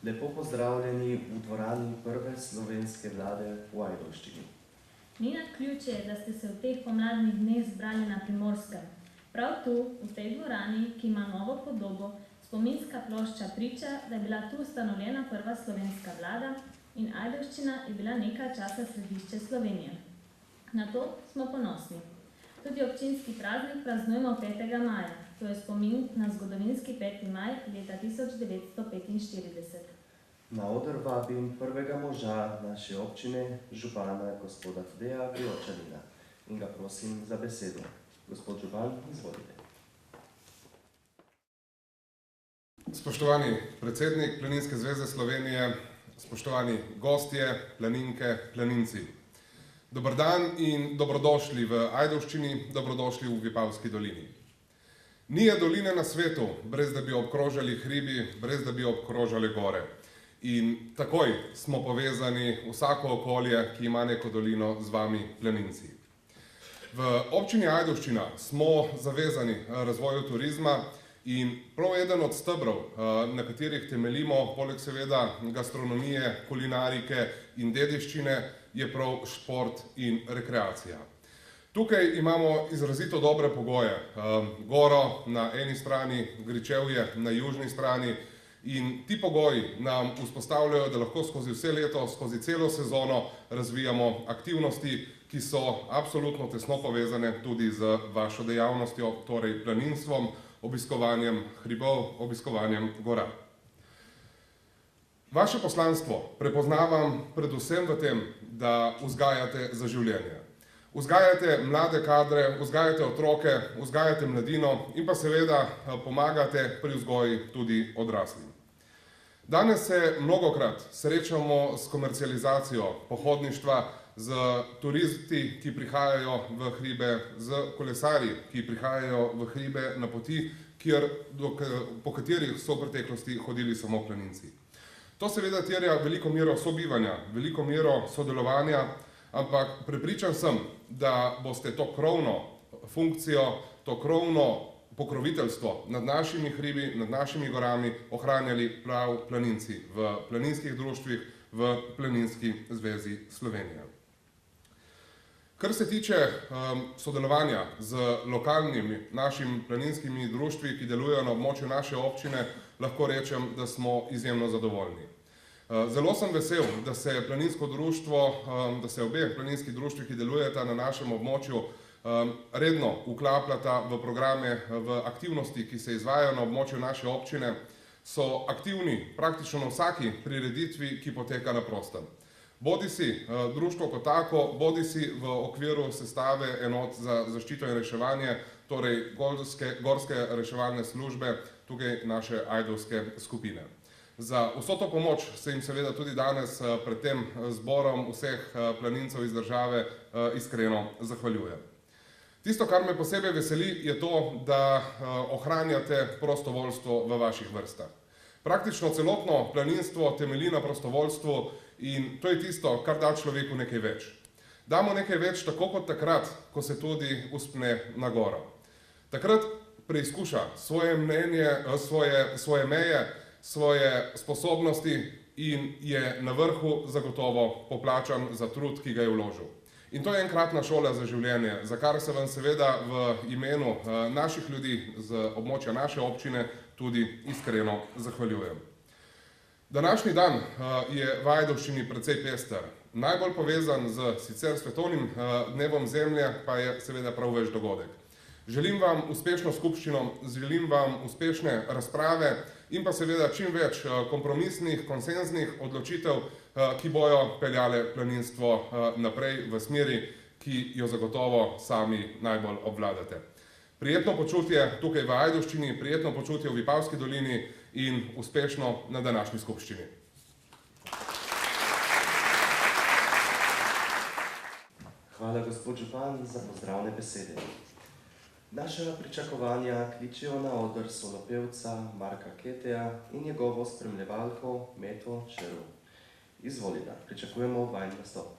Lepo pozdravljeni v dvorani prve slovenske vlade v Ajdovščini. Ni naključje, da ste se v teh pomladnih dneh zbrali na Primorskem. Prav tu, v tej dvorani, ki ima novo podobo, spominska plošča priča, da je bila tu ustanovljena prva slovenska vlada in Ajdovščina je bila nekaj časa središče Slovenije. Na to smo ponosni. Tudi občinski praznik praznujemo 5. maja, to je spomin na zgodovinski 5. maj leta 1945. Na oder vabim prvega moža naše občine, župana gospoda Tadeja Vjočanina, in ga prosim za besedo. Gospod župan, izvolite. Spoštovani predsednik Planinske zveze Slovenije, spoštovani gostje, planinke, planinci. Dober dan in dobrodošli v Ajdovščini, dobrodošli v Vipavski dolini. Ni je doline na svetu, brez da bi obkrožali hribi, brez da bi obkrožali gore. In takoj smo povezani vsako okolje, ki ima neko dolino z vami planinci. V občini Ajdovščina smo zavezani razvoju turizma in prav eden od stebrov, na katerih temeljimo, poleg seveda gastronomije, kulinarike in dediščine, je prav šport in rekreacija. Tukaj imamo izrazito dobre pogoje. Goro na eni strani, gričevje na južni strani in ti pogoji nam vzpostavljajo, da lahko skozi vse leto, skozi celo sezono razvijamo aktivnosti, ki so absolutno tesno povezane tudi z vašo dejavnostjo, torej planinstvom, obiskovanjem hribov, obiskovanjem gora. Vaše poslanstvo prepoznavam predvsem v tem, da vzgajate za življenje. Vzgajate mlade kadre, vzgajate otroke, vzgajate mladino in pa seveda pomagate pri vzgoji tudi odraslim. Danes se mnogokrat srečamo s komercializacijo pohodništva, z turisti, ki prihajajo v hribe, z kolesarji, ki prihajajo v hribe na poti, po katerih so v preteklosti hodili samo planinci. To seveda terja veliko mero sobivanja, veliko mero sodelovanja, ampak prepričan sem, da boste to krovno funkcijo, to krovno pokroviteljstvo nad našimi hribi, nad našimi gorami ohranjali prav planinci v planinskih društvih, v Planinski zvezi Slovenije. Kar se tiče sodelovanja z lokalnimi našimi planinskimi društvi, ki delujejo na območju naše občine, lahko rečem, da smo izjemno zadovoljni. Zelo sem vesel, da se planinsko društvo, da se obe planinski društvi, ki delujeta na našem območju, redno vklapljata v programe, v aktivnosti, ki se izvajajo na območju naše občine, so aktivni praktično na vsaki prireditvi, ki poteka na prostem. Bodisi društvo kot tako, bodisi v okviru sestave enot za zaščito in reševanje, torej gorske reševalne službe, tukaj naše ajdovske skupine. Za vso to pomoč se jim seveda tudi danes pred tem zborom vseh planincev iz države iskreno zahvaljujem. Tisto, kar me posebej veseli, je to, da ohranjate prostovoljstvo v vaših vrstah. Praktično celotno planinstvo temelji na prostovoljstvu in to je tisto, kar da človeku nekaj več. Damo nekaj več tako kot takrat, ko se tudi vzpne na goro. Takrat preizkuša svoje mnenje, svoje meje, svoje sposobnosti in je na vrhu zagotovo poplačan za trud, ki ga je vložil. In to je enkratna šola za življenje, za kar se vam seveda v imenu naših ljudi z območja naše občine tudi iskreno zahvaljujem. Današnji dan je v Ajdovščini precej pester. Najbolj povezan z sicer svetovnim dnevom zemlje pa je seveda prav vaš dogodek. Želim vam uspešno skupščino, želim vam uspešne razprave in pa seveda čim več kompromisnih, konsenznih odločitev, ki bojo peljale planinstvo naprej v smeri, ki jo zagotovo sami najbolj obvladate. Prijetno počutje tukaj v Ajdovščini, prijetno počutje v Vipavski dolini in uspešno na današnji skupščini. Hvala, gospod župan, za pozdravne besede. Naša pričakovanja kličejo na oder solopevca Marka Keteja in njegovo spremljevalko Meto Červ. Izvolite, pričakujemo vajin nastop.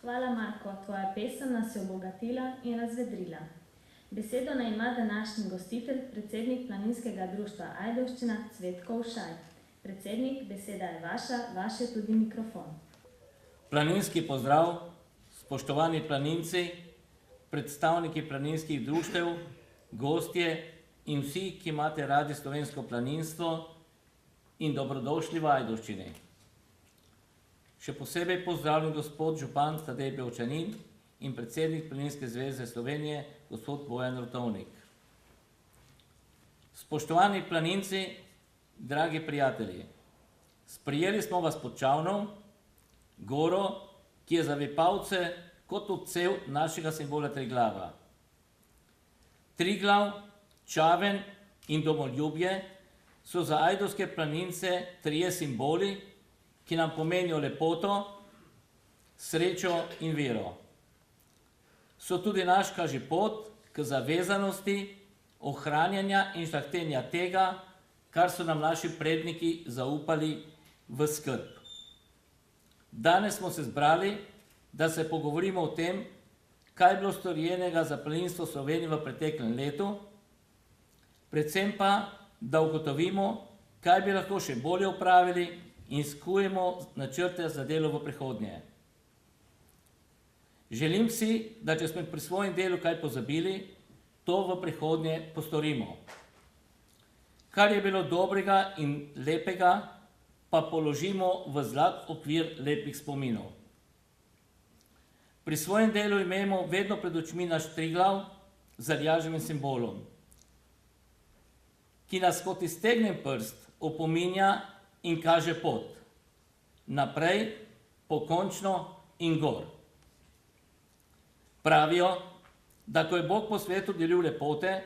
Hvala, Marko, tvoja pesem nas je obogatila in razvedrila. Besedo naj ima današnji gostitelj, predsednik Planinskega društva Ajdovščina, Cvetko Ušaj. Predsednik, beseda je vaša, vaš je tudi mikrofon. Planinski pozdrav, spoštovani planinci, predstavniki planinskih društev, gostje in vsi, ki imate radi slovensko planinstvo in dobrodošli v Ajdovščini. Še posebej pozdravljen gospod župan Tadej Bevčanin in predsednik Planinske zveze Slovenije, gospod Bojan Rotovnik. Spoštovani planinci, dragi prijatelji, sprijeli smo vas pod Čavnom, goro, ki je za Vipavce kot odsev našega simbola Triglava. Triglav, Čaven in domoljubje so za ajdovske planince trije simboli, ki nam pomenijo lepoto, srečo in vero. So tudi naš kažipot k zavezanosti, ohranjanja in žlahtenja tega, kar so nam naši predniki zaupali v skrb. Danes smo se zbrali, da se pogovorimo o tem, kaj je bilo storjenega za planinstvo Slovenije v preteklem letu, predvsem pa, da ugotovimo, kaj bi lahko še bolje opravili in skujemo načrte za delo v prihodnje. Želim si, da če smo pri svojem delu kaj pozabili, to v prihodnje postorimo. Kar je bilo dobrega in lepega, pa položimo v zlat okvir lepih spominov. Pri svojem delu imamo vedno pred očmi naš Triglav z rjaževim simbolom, ki nas kot iztegnen prst opominja in kaže pot. Naprej, pokončno in gor. Pravijo, da ko je Bog po svetu delil lepote,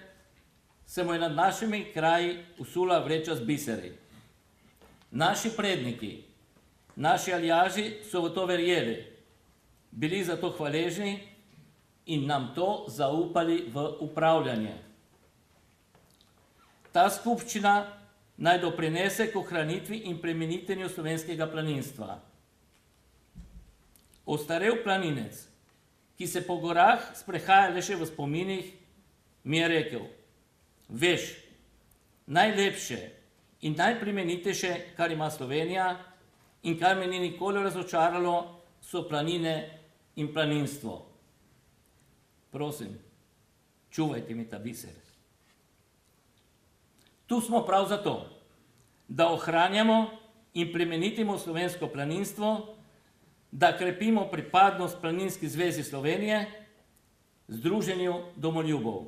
se mu je nad našimi kraji usula vreča z biseri. Naši predniki, naši aljaži so v to verjeli, bili za to hvaležni in nam to zaupali v upravljanje. Ta skupščina naj doprinese k ohranitvi in plemenitenju slovenskega planinstva. Ostarel planinec, ki se po gorah sprehaja le še v spominih, mi je rekel: veš, najlepše in najplemenitejše, kar ima Slovenija in kar me ni nikoli razočaralo, so planine in planinstvo. Prosim, čuvajte mi ta biser. Tu smo prav zato, da ohranjamo in plemenitimo slovensko planinstvo, da krepimo pripadnost Planinski zvezi Slovenije, Združenju domoljubov.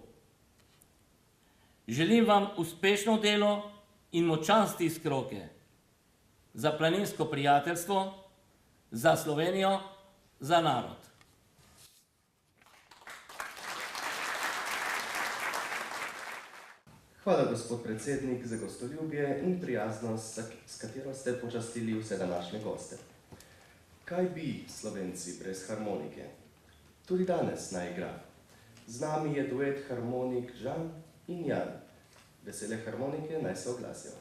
Želim vam uspešno delo in močan stisk roke za planinsko prijateljstvo, za Slovenijo, za narod. Hvala, gospod predsednik, za gostoljubje in prijaznost, s katero ste počastili vse današnje goste. Kaj bi Slovenci brez harmonike? Tudi danes naj igra. Z nami je duet harmonik Žan in Jan. Vesele harmonike naj se oglasijo.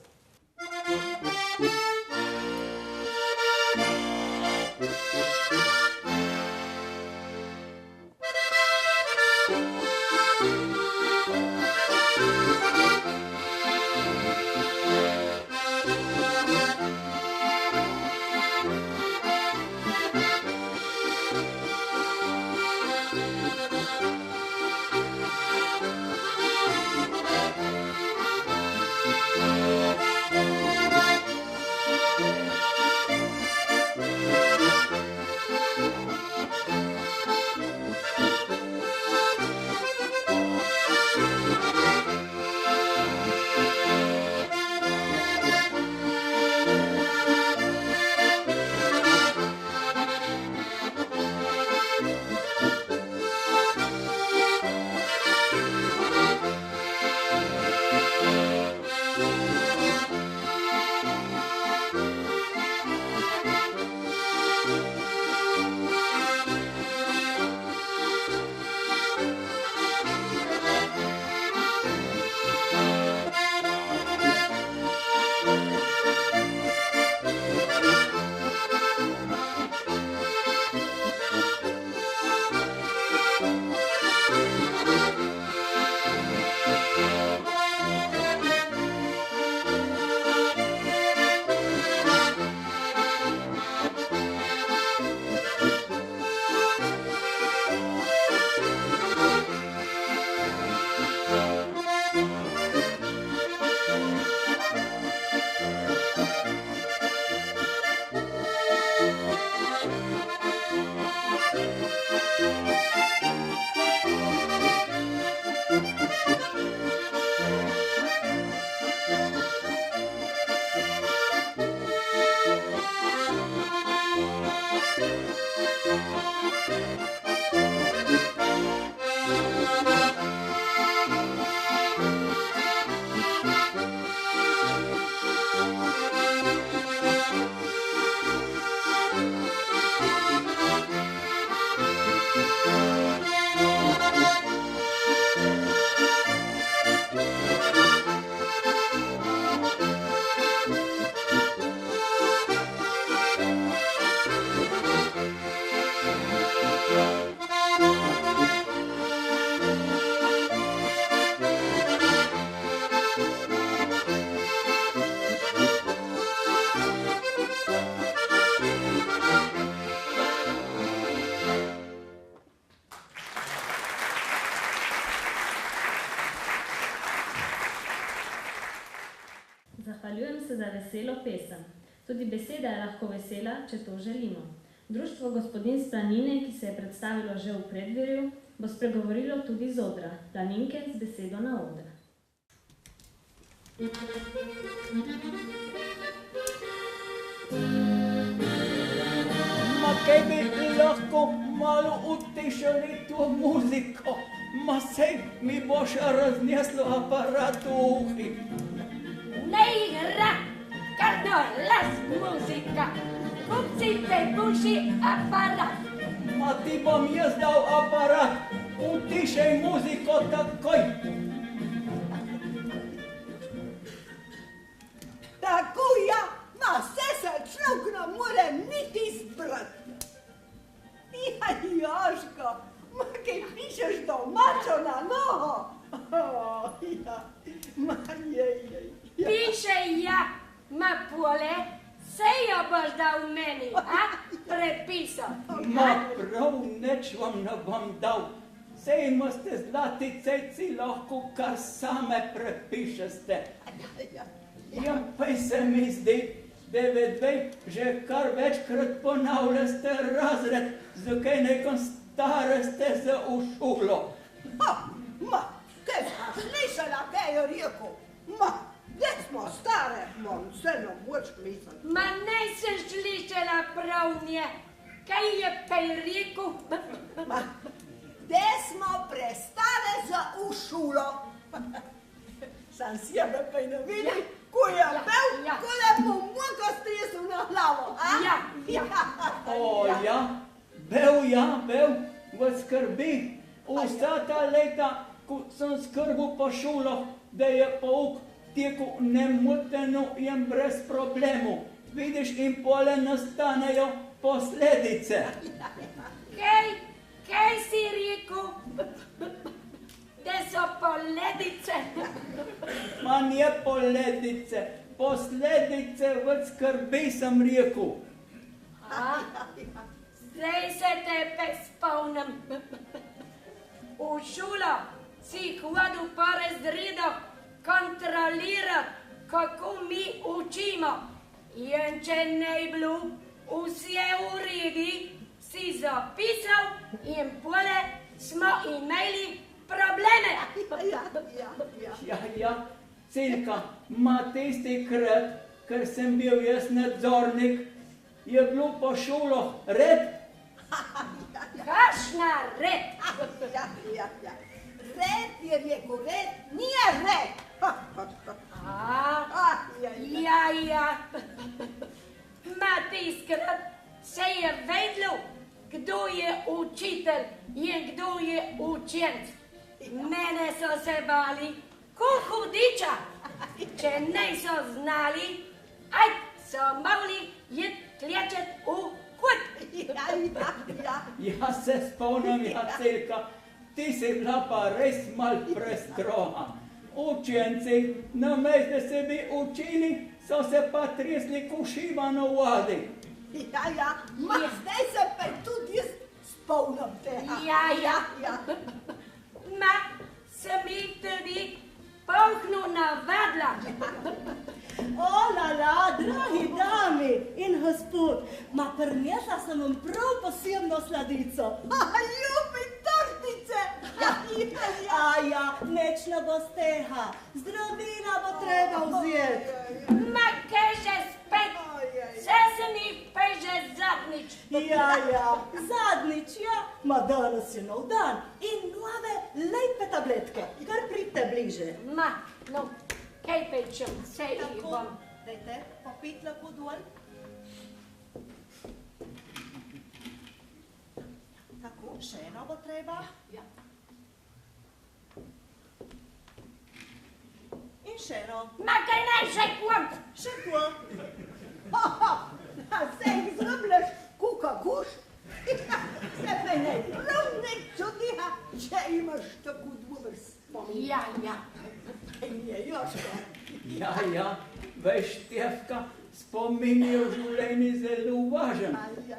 Zahvaljujem se za veselo pesem. Tudi beseda je lahko vesela, če to želimo. Društvo Gospodinj s Planine, ki se je predstavilo že v predvirju, bo spregovorilo tudi z odra. Planinke z besedo na odra. Ma kaj bi lahko malo utišali to muziko? Ma sej mi boš razneslo aparat v uhi. Ne igra, kar no las muzika. Kupcite buši aparat. Ma ti bom jaz dal aparat. Utišaj muziko takoj. Tako ja, ma vse se človek ne more niti zbrati. Ja, Jožko, ma kaj pišeš domačo na noho? Ja, ma jej. Piše ja, ma pole, sej jo boš dal meni, a? Prepisal. Ma prav nič vam ne bom dal. Sej imate zlati cejci lahko kar same prepišeste. Ja, pa se mi zdi, da vedvej že kar večkrat ponavljaste razred, zakaj nekom stare ste se v šolo. Ma, kaj si slišala, kaj je rekel? Ma, da smo stare, mam se ne moč misliti. Ma ne se žličela prav nje, kaj je kaj rekel? Ma, da smo prestare za v šolo. Sam sebe kaj ne vidi, ko je pel, ko je mu muka stresel na glavo, a? Ja. O ja, bil, vas skrbi. Vsa ta leta, ko sem skrbel po šolah, da je pouk tekel nemoteno in brez problemov. Vidiš, in pole nastanejo posledice. Kaj si rekel? Da so poledice. Ma nije poledice, posledice od skrbi sem rekel. Zdaj se tebe spomnim. V šolo si hodil po razredah kontrolirati, kako mi učimo. In če ne je bilo vse v redu, si zapisal in pole smo imeli probleme. Ja, Cilka, ma tisti krat, ker sem bil jaz nadzornik, je bilo po šolah red. Kakšna red? Ja. Red je rekel, red nije red. Ja. Ma tiskrat se je vedlo, kdo je učitelj in kdo je učenec. Mene so se bali, ko hudiča. Če niso znali, so mogli iti klečet v kot. Ja se spomnim, Cilka, ti si bila pa res mal prestroha. Učenci, namesto da se bi učili, so se pa tresli kušiva na vodi. Ja, ma zdaj se pa tudi jaz spomnim tega. Ja. Ma sem jih tudi polhno navadila. Olala, dragi dami in gospod, ma prinesla sem vam prav posebno sladico. Ljubi tortice. Ja, nič ne bo steha, zdravila bo treba vzeti. Ma kaj že spet? Se sem jih pa že zadnjič Ja, zadnjič, ja. Ma danes je nov dan in nove lepe tabletke. Kar pridite bliže. Ma, no, kaj pečem, sej jih Tako, bom. dajte, popit lepo dol. Tako, še eno bo treba. Ja. In še eno. Ma, kaj naj še kvart? Še to. Se jih zrbljaš, kuka kuš. Se pa ne prav ne čudiha, če imaš tako dober spomin. Ja, ja. Je, Jožko. Ja, veš, Štefka, spomin je v življenju zelo važen.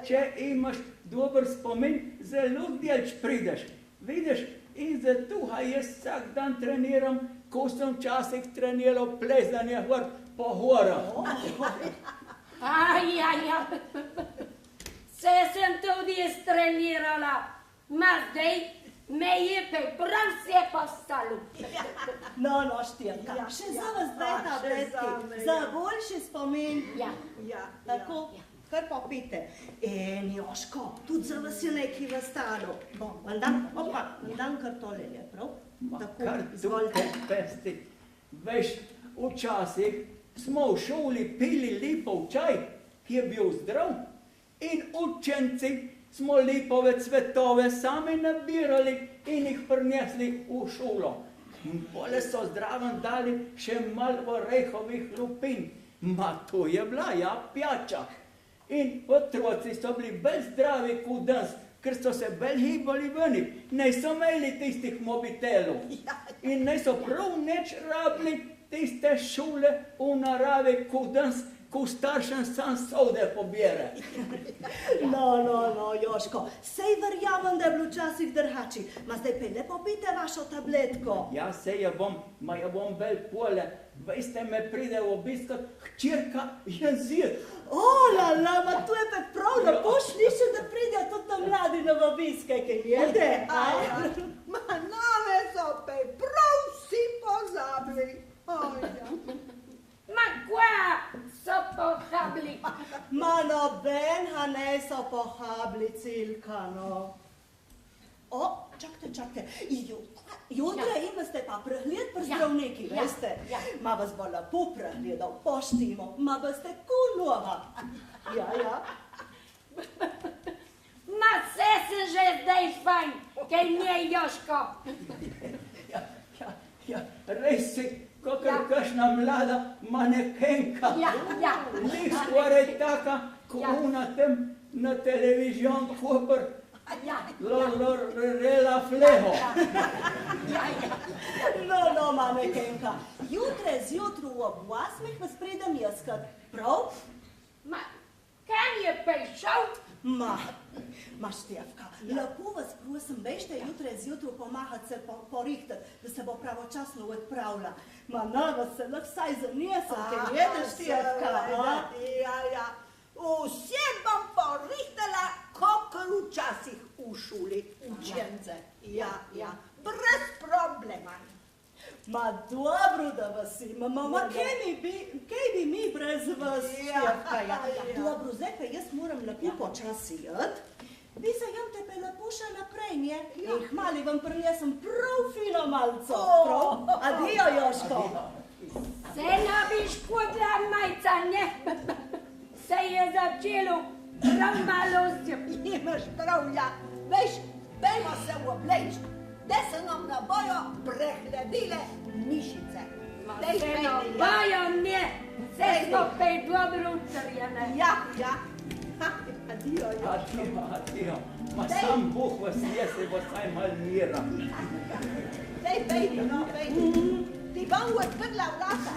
Če imaš dober spomin, zelo daleč prideš. Vidiš, in zato jaz vsak dan treniram, ko sem včasih treniral plezanje gor po horah. Ja. Se sem tudi jaz trenirala. Ma, zdaj me je pa prav vse postalo. No, Štefka, še za vas dve še tabletki. zame, Za ja. boljši spomin. Ja. Tako, kar popite. In Jožko, tudi za vas je nekaj v stanu. Vam dam kar tolele, prav? Tako, Kar izvolite. tukaj pesti. Veš, včasih smo v šoli pili lipov čaj, ki je bil zdrav, in učenci smo lipove cvetove sami nabirali in jih prinesli v šolo. Pole so zdraven dali še malo orehovih lupin. Ma to je bila, ja, pijača. In otroci so bili bolj zdravi kot danes, ker so se bolj hibali veni. Ne so imeli tistih mobitelov. In ne so prav nič rabili tiste šole v naravi kot danes, ko staršem sam sode pobere. No, Jožko, sej verjamem, da je bilo včasih drugače. Ma zdaj pa lepo pijte vašo tabletko. Ja, se je bom bolj pole. Veste, me pride v obiskat hčerka Jezir. Ma to je pa prav lepo slišati, da pridejo tudi ta mladi na obiske, kaj jede. Ma nove so pa prav vsi pozabili. Ma, kva so pohabli. Ma nobenha ne so pohabli, Cilka, no. Čakajte, jutra imate pa pregled pri zdravniki, veste? Ma vas bo lepo pregledal, poštimo, ma boste nova. Ja. Ma, vse sem že zdaj fajn, kaj ne, Jožko. Ja, res si, kakor kakšna mlada manekenka. Ja. Ni skoraj taka, ko ona tem na televizijon Koper rela fleho. No, manekenka, jutre zjutru ob 8 vas pridem jazkat, prav? Ma, kam je prišel? Ma Štefka, lepo vas prosim, bežte jutre zjutru pomahati se porihtati, da se bo pravočasno odpravila. Ma na vas se lahko vsaj zanesem, kaj jede, Štefka, Ja. Vse bom porihtala, kakor včasih v šoli učence. Ja. Brez problema. Ma dobro, da vas imamo, ma kaj bi mi brez vas, Štefka, ja. Dobro, zdaj pa jaz moram lepo počasi jeti. Vi se jemte pa lepo še naprej, nje? In hmali vam prinesem prav fino malco, prav? Adijo, Jožko. Se ne bi škodila majca, ne? Se je začelo prav malo zjeti. Imaš prav, ja. Veš, dajmo se obleči, da se nam ne bojo prehladile mišice. Se ne bojo, ne. Se smo pa dobro utrjene. Ja. Adijo, Jožko. Adijo. Ma sam Bog vas jese, bo saj mal mira. Daj, pejdi. Ti bom odprla vrata.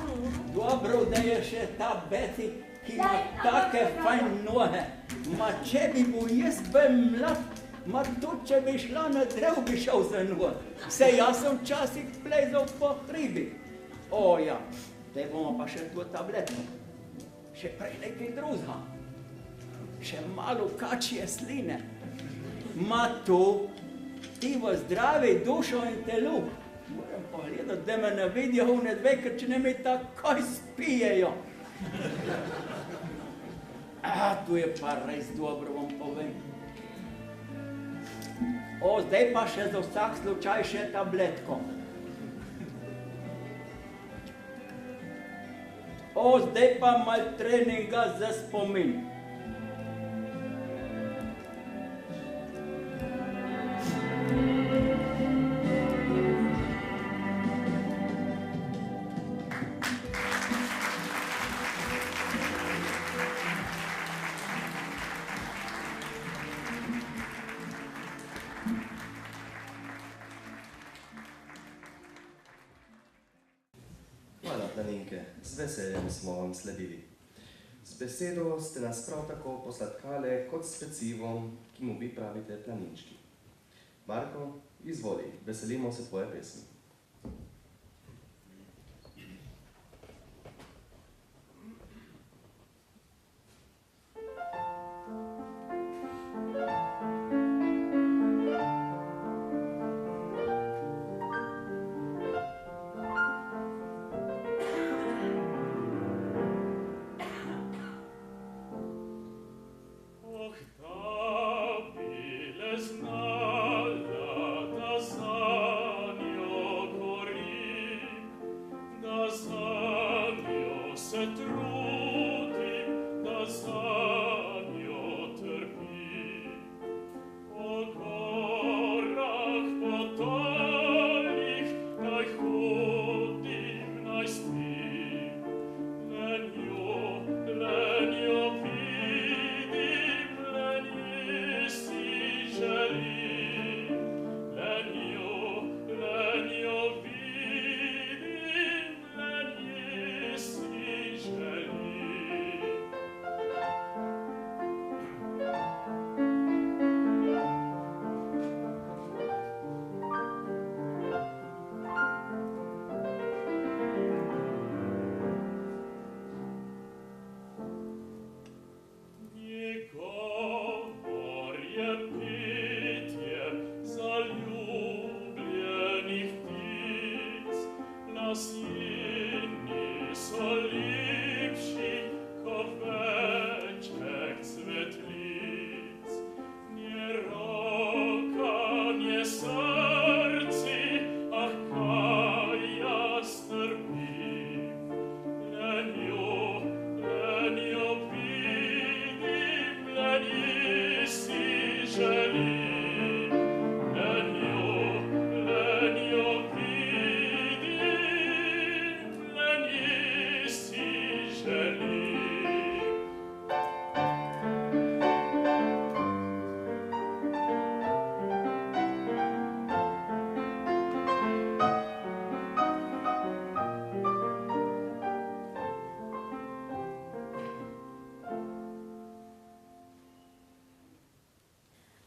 Dobro, da je še ta Beti, ki ima take fajn nohe. Ma če bi bil jaz bil mlad, ma tudi če bi šla na drev, bi šel za noh. Se jaz sem včasih plezal po hribi. Ja, zdaj bomo pa še to tabletko. Še prej nekaj drugega. Še malo kačje sline. Ma to, ti v zdravi dušo in telu. Moram pogledati, da me ne vidijo v nedve, ker če ne mi takoj spijejo. Tu je pa res dobro, vam povem. Zdaj pa še za vsak slučaj še tabletko. Zdaj pa malo treninga za spomin. Hvala, planinke, z veseljem smo vam sledili. Z besedo ste nas prav tako posladkale kot s pecivom, ki mu vi pravite planinčki. Marko, izvoli, veselimo se tvoje pesmi.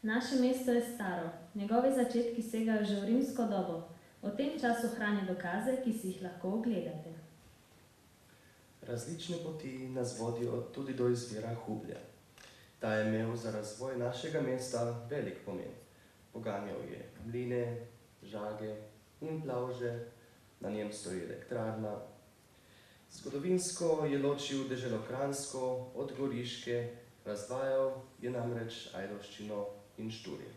Naše mesto je staro, njegovi začetki segajo že v rimsko dobo. O tem času hrani dokaze, ki si jih lahko ogledate. Različne poti nas vodijo tudi do izvira Hublja. Ta je imel za razvoj našega mesta velik pomen. Poganjal je mline, žage in plavže, na njem stoji elektrarna. Zgodovinsko je ločil deželo Kranjsko od Goriške, razdvajal je namreč Ajdovščino in Šturje.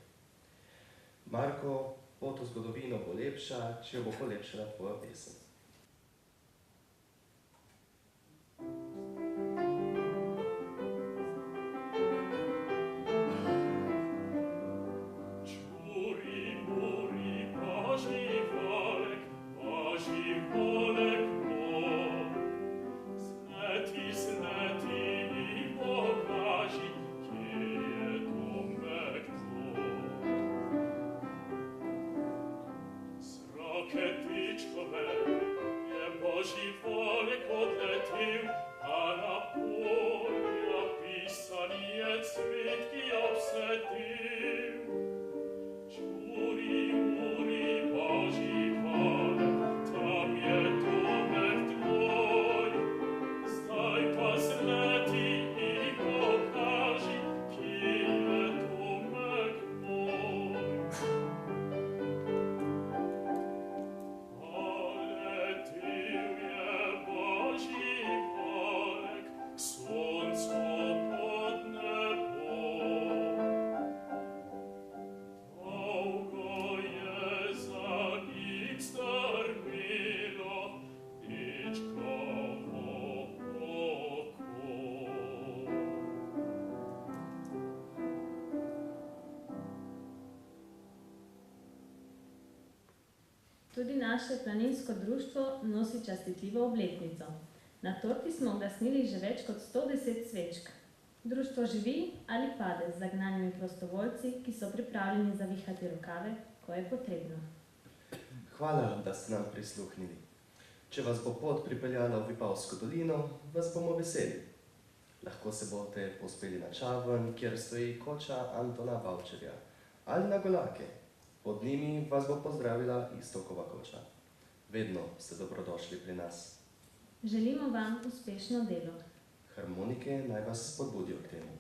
Marko, pot v zgodovino bo lepša, če bo polepšala tvoja pesem. Che dici com'è? Tudi naše planinsko društvo nosi častitljivo obletnico. Na torti smo ugasnili že več kot 110 svečk. Društvo živi ali pade z zagnanimi prostovoljci, ki so pripravljeni zavihati rokave, ko je potrebno. Hvala, da ste nam prisluhnili. Če vas bo pot pripeljala v Vipavsko dolino, vas bomo veseli. Lahko se boste pospeli na Čaven, kjer stoji koča Antona Bavčarja, ali na Golake. Pod njimi vas bo pozdravila Iztokova koča. Vedno ste dobrodošli pri nas. Želimo vam uspešno delo. Harmonike naj vas spodbudijo k temu.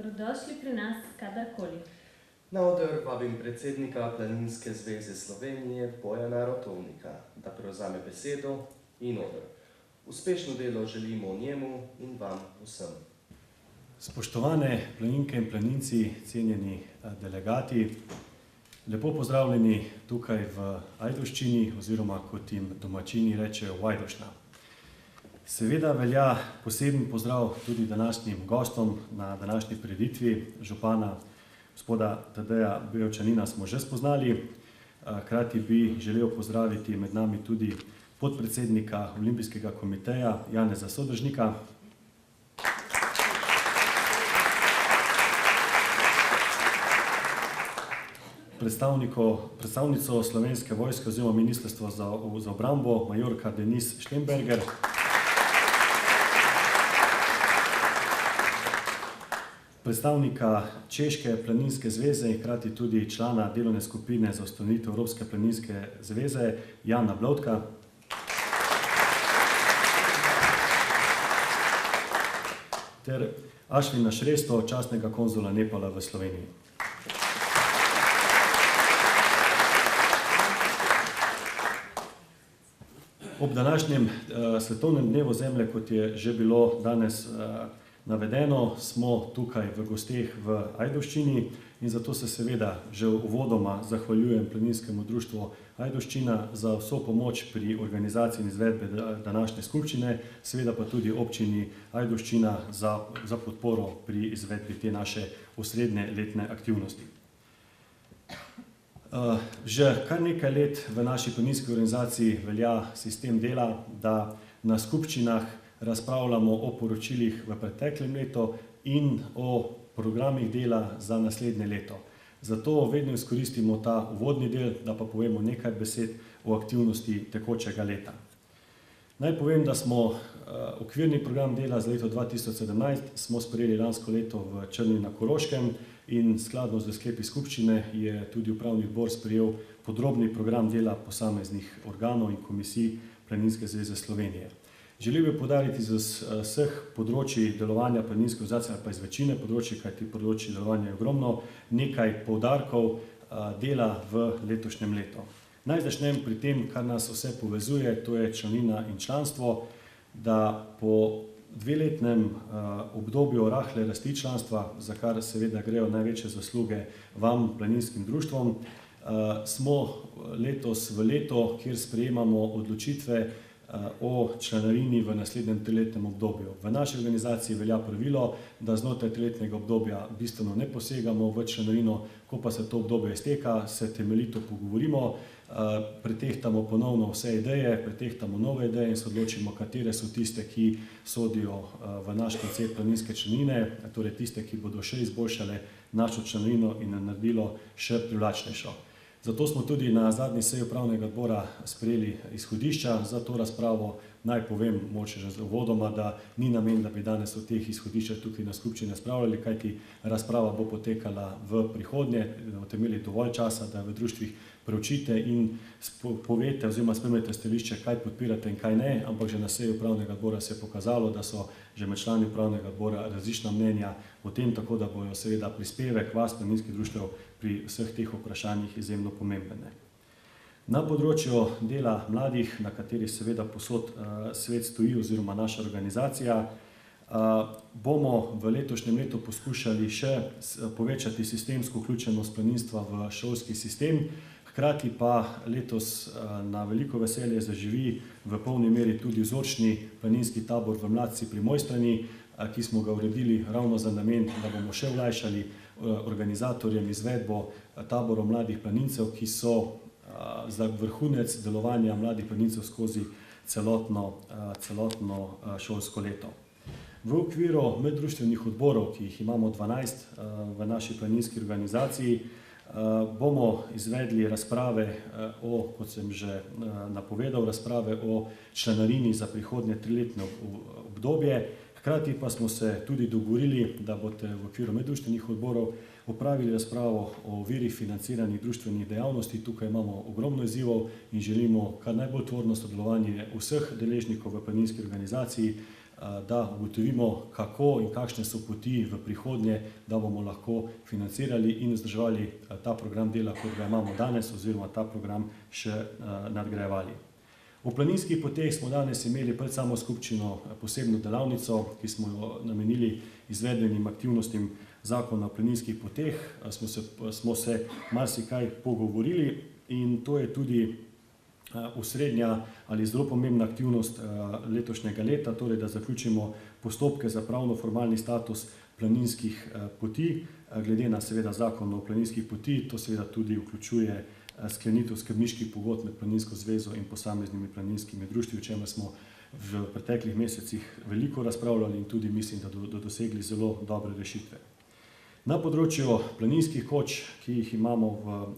Dobrodošli pri nas kadarkoli. Na oder vabim predsednika Planinske zveze Slovenije Bojana Rotovnika, da prevzame besedo in oder. Uspešno delo želimo njemu in vam vsem. Spoštovane planinke in planinci, cenjeni delegati, lepo pozdravljeni tukaj v Ajdovščini oziroma kot jim domačini rečejo Vajdošna. Seveda velja poseben pozdrav tudi današnjim gostom na današnji prireditvi. Župana gospoda Tadeja Bevčanina smo že spoznali, hkrati bi želel pozdraviti med nami tudi podpredsednika Olimpijskega komiteja Janeza Sodržnika, predstavnico Slovenske vojske oziroma Ministrstva za obrambo, majorka Denis Šlemberger, predstavnika Češke planinske zveze in hkrati tudi člana delovne skupine za ustanovitev Evropske planinske zveze Jana Blodka, ter Ašvina Šresto, častnega konzula Nepala v Sloveniji. Ob današnjem svetovnem dnevu zemlje, kot je že bilo danes navedeno, smo tukaj v gosteh v Ajdovščini in zato se seveda že uvodoma zahvaljujem Planinskemu društvu Ajdovščina za vso pomoč pri organizaciji in izvedbi današnje skupščine, seveda pa tudi občini Ajdovščina za podporo pri izvedbi te naše osrednje letne aktivnosti. Že kar nekaj let v naši planinski organizaciji velja sistem dela, da na skupščinah razpravljamo o poročilih v preteklem letu in o programih dela za naslednje leto. Zato vedno izkoristimo ta uvodni del, da pa povemo nekaj besed o aktivnosti tekočega leta. Naj povem, da smo okvirni program dela za leto 2017 smo sprejeli lansko leto v Črni na Koroškem in skladno z sklepi skupščine je tudi upravni odbor sprejel podrobni program dela posameznih organov in komisij Planinske zveze Slovenije. Želel bi poudariti z vseh področji delovanja planinske organizacije ali pa iz večine področji, kajti področji delovanja je ogromno, nekaj poudarkov dela v letošnjem letu. Naj začnem pri tem, kar nas vse povezuje, to je članina in članstvo, da po dveletnem obdobju rahle rasti članstva, za kar seveda grejo največje zasluge vam, planinskim društvom, smo letos v leto, kjer sprejemamo odločitve o članarini v naslednjem triletnem obdobju. V naši organizaciji velja pravilo, da znotraj triletnega obdobja bistveno ne posegamo v članarino, ko pa se to obdobje izteka, se temeljito pogovorimo, pretehtamo ponovno vse ideje, pretehtamo nove ideje in se odločimo, katere so tiste, ki sodijo v naš koncept planinske članarine, torej tiste, ki bodo še izboljšale našo članarino in naredilo še privlačnejšo. Zato smo tudi na zadnji seji upravnega odbora sprejeli izhodišča za to razpravo. Naj povem, mogoče že uvodoma, da ni namen, da bi danes o teh izhodiščah tukaj na skupščini razpravljali, kajti razprava bo potekala v prihodnje, da boste imeli dovolj časa, da v društvih preučite in povete oziroma spremljate stališče, kaj podpirate in kaj ne, ampak že na seji upravnega odbora se je pokazalo, da so že med člani upravnega odbora različna mnenja o tem, tako da bojo seveda prispevek vas, planinskih društev, pri vseh teh vprašanjih izjemno pomembne. Na področju dela mladih, na kateri seveda posod svet stoji oziroma naša organizacija, bomo v letošnjem letu poskušali še povečati sistemsko vključenost planinstva v šolski sistem, hkrati pa letos na veliko veselje zaživi v polni meri tudi vzorčni planinski tabor v Mladci pri Mojstrani, ki smo ga uredili ravno za namen, da bomo še olajšali organizatorjem izvedbo taborov mladih planincev, ki so za vrhunec delovanja mladih planincev skozi celotno šolsko leto. V okviru meddruštvenih odborov, ki jih imamo 12 v naši planinski organizaciji, bomo izvedli razprave o, kot sem že napovedal, razprave o članarini za prihodnje triletno obdobje. Hkrati pa smo se tudi dogovorili, da boste v okviru meddruštvenih odborov opravili razpravo o virih financiranih društvenih dejavnosti. Tukaj imamo ogromno izzivov in želimo kar najbolj tvorno sodelovanje vseh deležnikov v planinski organizaciji, da ugotovimo, kako in kakšne so poti v prihodnje, da bomo lahko financirali in vzdrževali ta program dela, kot ga imamo danes, oziroma ta program še nadgrajevali. V planinskih poteh smo danes imeli pred samo skupščino posebno delavnico, ki smo jo namenili izvedbenim aktivnostim zakona o planinskih poteh. Smo se marsikaj pogovorili in to je tudi osrednja ali zelo pomembna aktivnost letošnjega leta, torej da zaključimo postopke za pravno-formalni status planinskih poti, glede na seveda zakon o planinskih poti. To seveda tudi vključuje sklenitev skrbniških pogodb med Planinsko zvezo in posameznimi planinskimi društvi, o čemer smo v preteklih mesecih veliko razpravljali in tudi mislim, da dosegli zelo dobre rešitve. Na področju planinskih koč, ki jih imamo,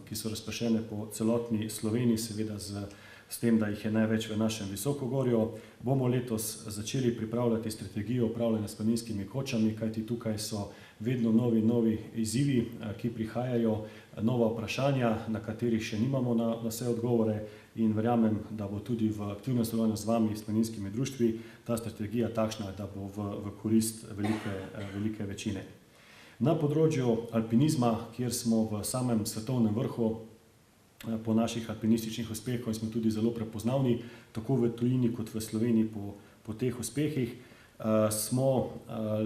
ki so razpršene po celotni Sloveniji, seveda s tem, da jih je največ v našem Visokogorju, bomo letos začeli pripravljati strategijo upravljanja s planinskimi kočami, kajti tukaj so vedno novi izzivi, ki prihajajo, nova vprašanja, na katerih še nimamo na vse odgovore in verjamem, da bo tudi v aktivnem sodelovanju z vami, s planinskimi društvi, ta strategija takšna, da bo v korist velike večine. Na področju alpinizma, kjer smo v samem svetovnem vrhu po naših alpinističnih uspehov in smo tudi zelo prepoznavni, tako v tujini kot v Sloveniji po teh uspehih,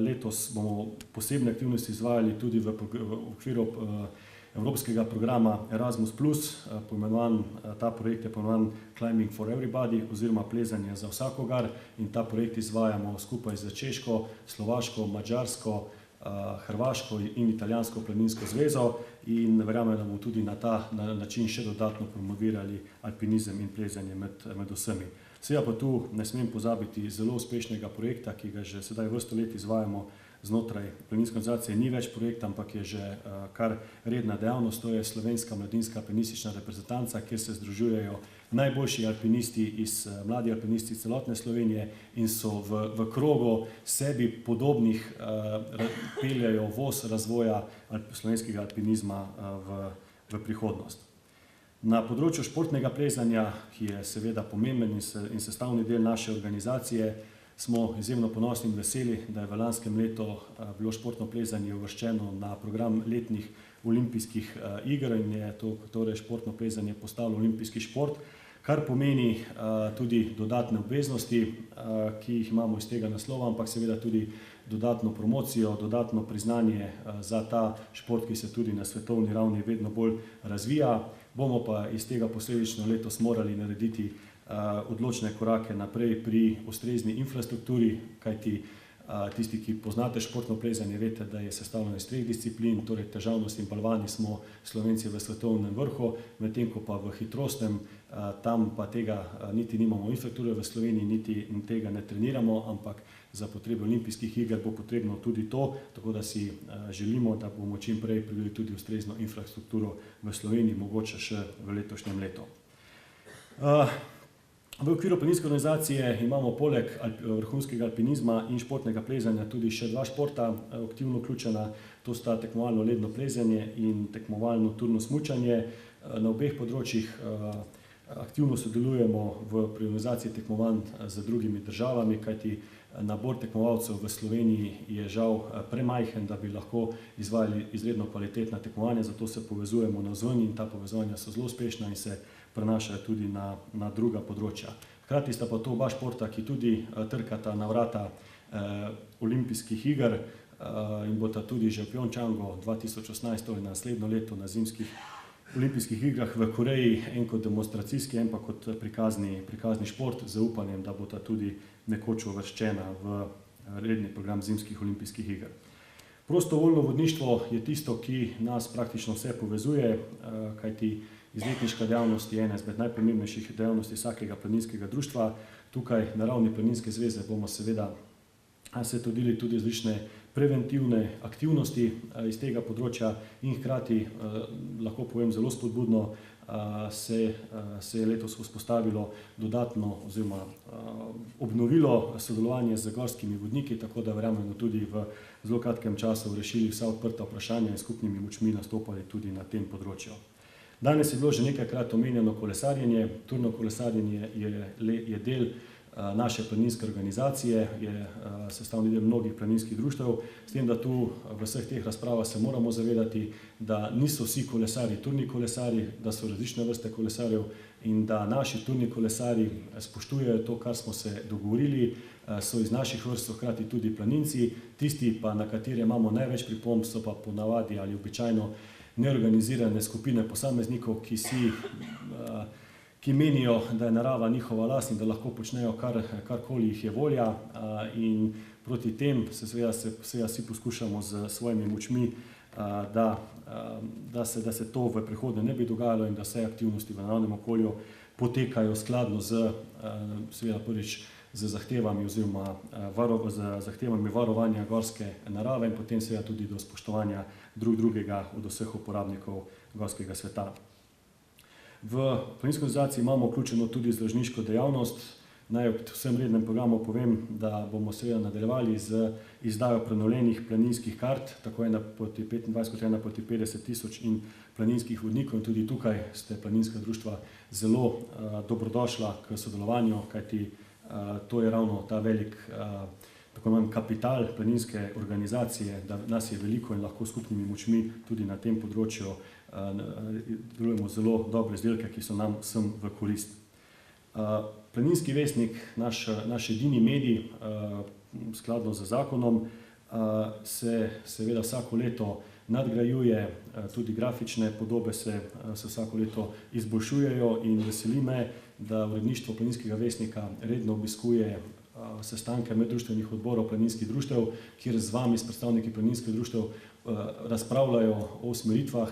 letos bomo posebne aktivnosti izvajali tudi v okviru evropskega programa Erasmus+, ta projekt je poimenovan Climbing for Everybody oziroma plezanje za vsakogar in ta projekt izvajamo skupaj z Češko, Slovaško, Madžarsko, Hrvaško in Italijansko planinsko zvezo in verjamem, da bomo tudi na ta način še dodatno promovirali alpinizem in plezanje med vsemi. Seveda pa tu ne smem pozabiti zelo uspešnega projekta, ki ga že sedaj vrsto let izvajamo znotraj planinske organizacije. Ni več projekt, ampak je že kar redna dejavnost, to je Slovenska mladinska alpinistična reprezentanca, kjer se združujejo najboljši alpinisti mladi alpinisti celotne Slovenije in so v krogu sebi podobnih peljajo voz razvoja slovenskega alpinizma v prihodnost. Na področju športnega plezanja, ki je seveda pomemben in sestavni del naše organizacije, smo izjemno ponosni in veseli, da je v lanskem letu bilo športno plezanje uvrščeno na program letnih olimpijskih iger in je torej športno plezanje postalo olimpijski šport, kar pomeni tudi dodatne obveznosti, ki jih imamo iz tega naslova, ampak seveda tudi dodatno promocijo, dodatno priznanje za ta šport, ki se tudi na svetovni ravni vedno bolj razvija. Bomo pa iz tega posledično letos morali narediti odločne korake naprej pri ustrezni infrastrukturi, kajti tisti, ki poznate športno plezanje, veste, da je sestavljeno iz 3 disciplin, torej težavnost in balvani smo Slovenci v svetovnem vrhu, medtem ko pa v hitrostnem, tam pa tega niti nimamo infrastrukture v Sloveniji, niti tega ne treniramo, ampak za potrebe olimpijskih iger bo potrebno tudi to, tako da si želimo, da bomo čim prej pridobili tudi ustrezno infrastrukturo v Sloveniji, mogoče še v letošnjem letu. V okviru planinske organizacije imamo poleg vrhunskega alpinizma in športnega plezanja tudi še 2 športa aktivno vključena, to sta tekmovalno ledno plezanje in tekmovalno turno smučanje. Na obeh področjih aktivno sodelujemo pri organizaciji tekmovanj z drugimi državami, kajti nabor tekmovalcev v Sloveniji je žal premajhen, da bi lahko izvajali izredno kvalitetna tekmovanja, zato se povezujemo navzven in ta povezovanja so zelo uspešna in se prenašajo tudi na druga področja. Hkrati sta pa to oba športa, ki tudi trkata na vrata olimpijskih iger in bosta tudi že v Pjongčangu 2018, torej naslednjo leto na zimskih olimpijskih igrah v Koreji, en kot demonstracijski, en pa kot prikazni šport, z upanjem, da bosta tudi nekoč uvrščena v redni program zimskih olimpijskih iger. Prostovoljno vodništvo je tisto, ki nas praktično vse povezuje, kajti izletniška dejavnost je ena izmed najpomembnejših dejavnosti vsakega planinskega društva. Tukaj na ravni Planinske zveze bomo seveda se trudili tudi različne preventivne aktivnosti iz tega področja in hkrati, lahko povem zelo spodbudno, se je letos vzpostavilo dodatno oziroma obnovilo sodelovanje z gorskimi vodniki, tako da verjamem, da tudi v zelo kratkem času rešili vsa odprta vprašanja in skupnimi močmi nastopali tudi na tem področju. Danes je bilo že nekajkrat omenjeno kolesarjenje. Turno kolesarjenje je del naše planinske organizacije, je sestavni del mnogih planinskih društev, s tem, da tu v vseh teh razpravah se moramo zavedati, da niso vsi kolesarji turni kolesarji, da so različne vrste kolesarjev in da naši turni kolesarji spoštujejo to, kar smo se dogovorili, so iz naših vrst hkrati tudi planinci, tisti pa, na katere imamo največ pripomb, so pa ponavadi ali običajno neorganizirane skupine posameznikov, ki menijo, da je narava njihova last in da lahko počnejo karkoli jih je volja, in proti tem se seveda vsi poskušamo z svojimi močmi, da se to v prihodnje ne bi dogajalo in da vse aktivnosti v naravnem okolju potekajo skladno z, seveda prvič, z zahtevami oziroma z zahtevami varovanja gorske narave in potem seveda tudi do spoštovanja drugega od vseh uporabnikov gorskega sveta. V planinski organizaciji imamo vključeno tudi založniško dejavnost. Naj ob vsem rednem programu povem, da bomo seveda nadaljevali z izdajo prenovljenih planinskih kart, tako 1:25 kot 1:50.000 in planinskih vodnikov. In tudi tukaj ste planinska društva zelo dobrodošla k sodelovanju, kajti to je ravno ta velik tako imenovan kapital planinske organizacije, da nas je veliko in lahko skupnimi močmi tudi na tem področju delujemo zelo dobre izdelke, ki so nam vsem v korist. Planinski vestnik, naš edini medij, skladno z zakonom, se seveda vsako leto nadgrajuje, tudi grafične podobe se vsako leto izboljšujejo in veseli me, da uredništvo Planinskega vestnika redno obiskuje sestanke meddruštvenih odborov planinskih društev, kjer z vami, s predstavniki planinskih društev, razpravljajo o usmeritvah,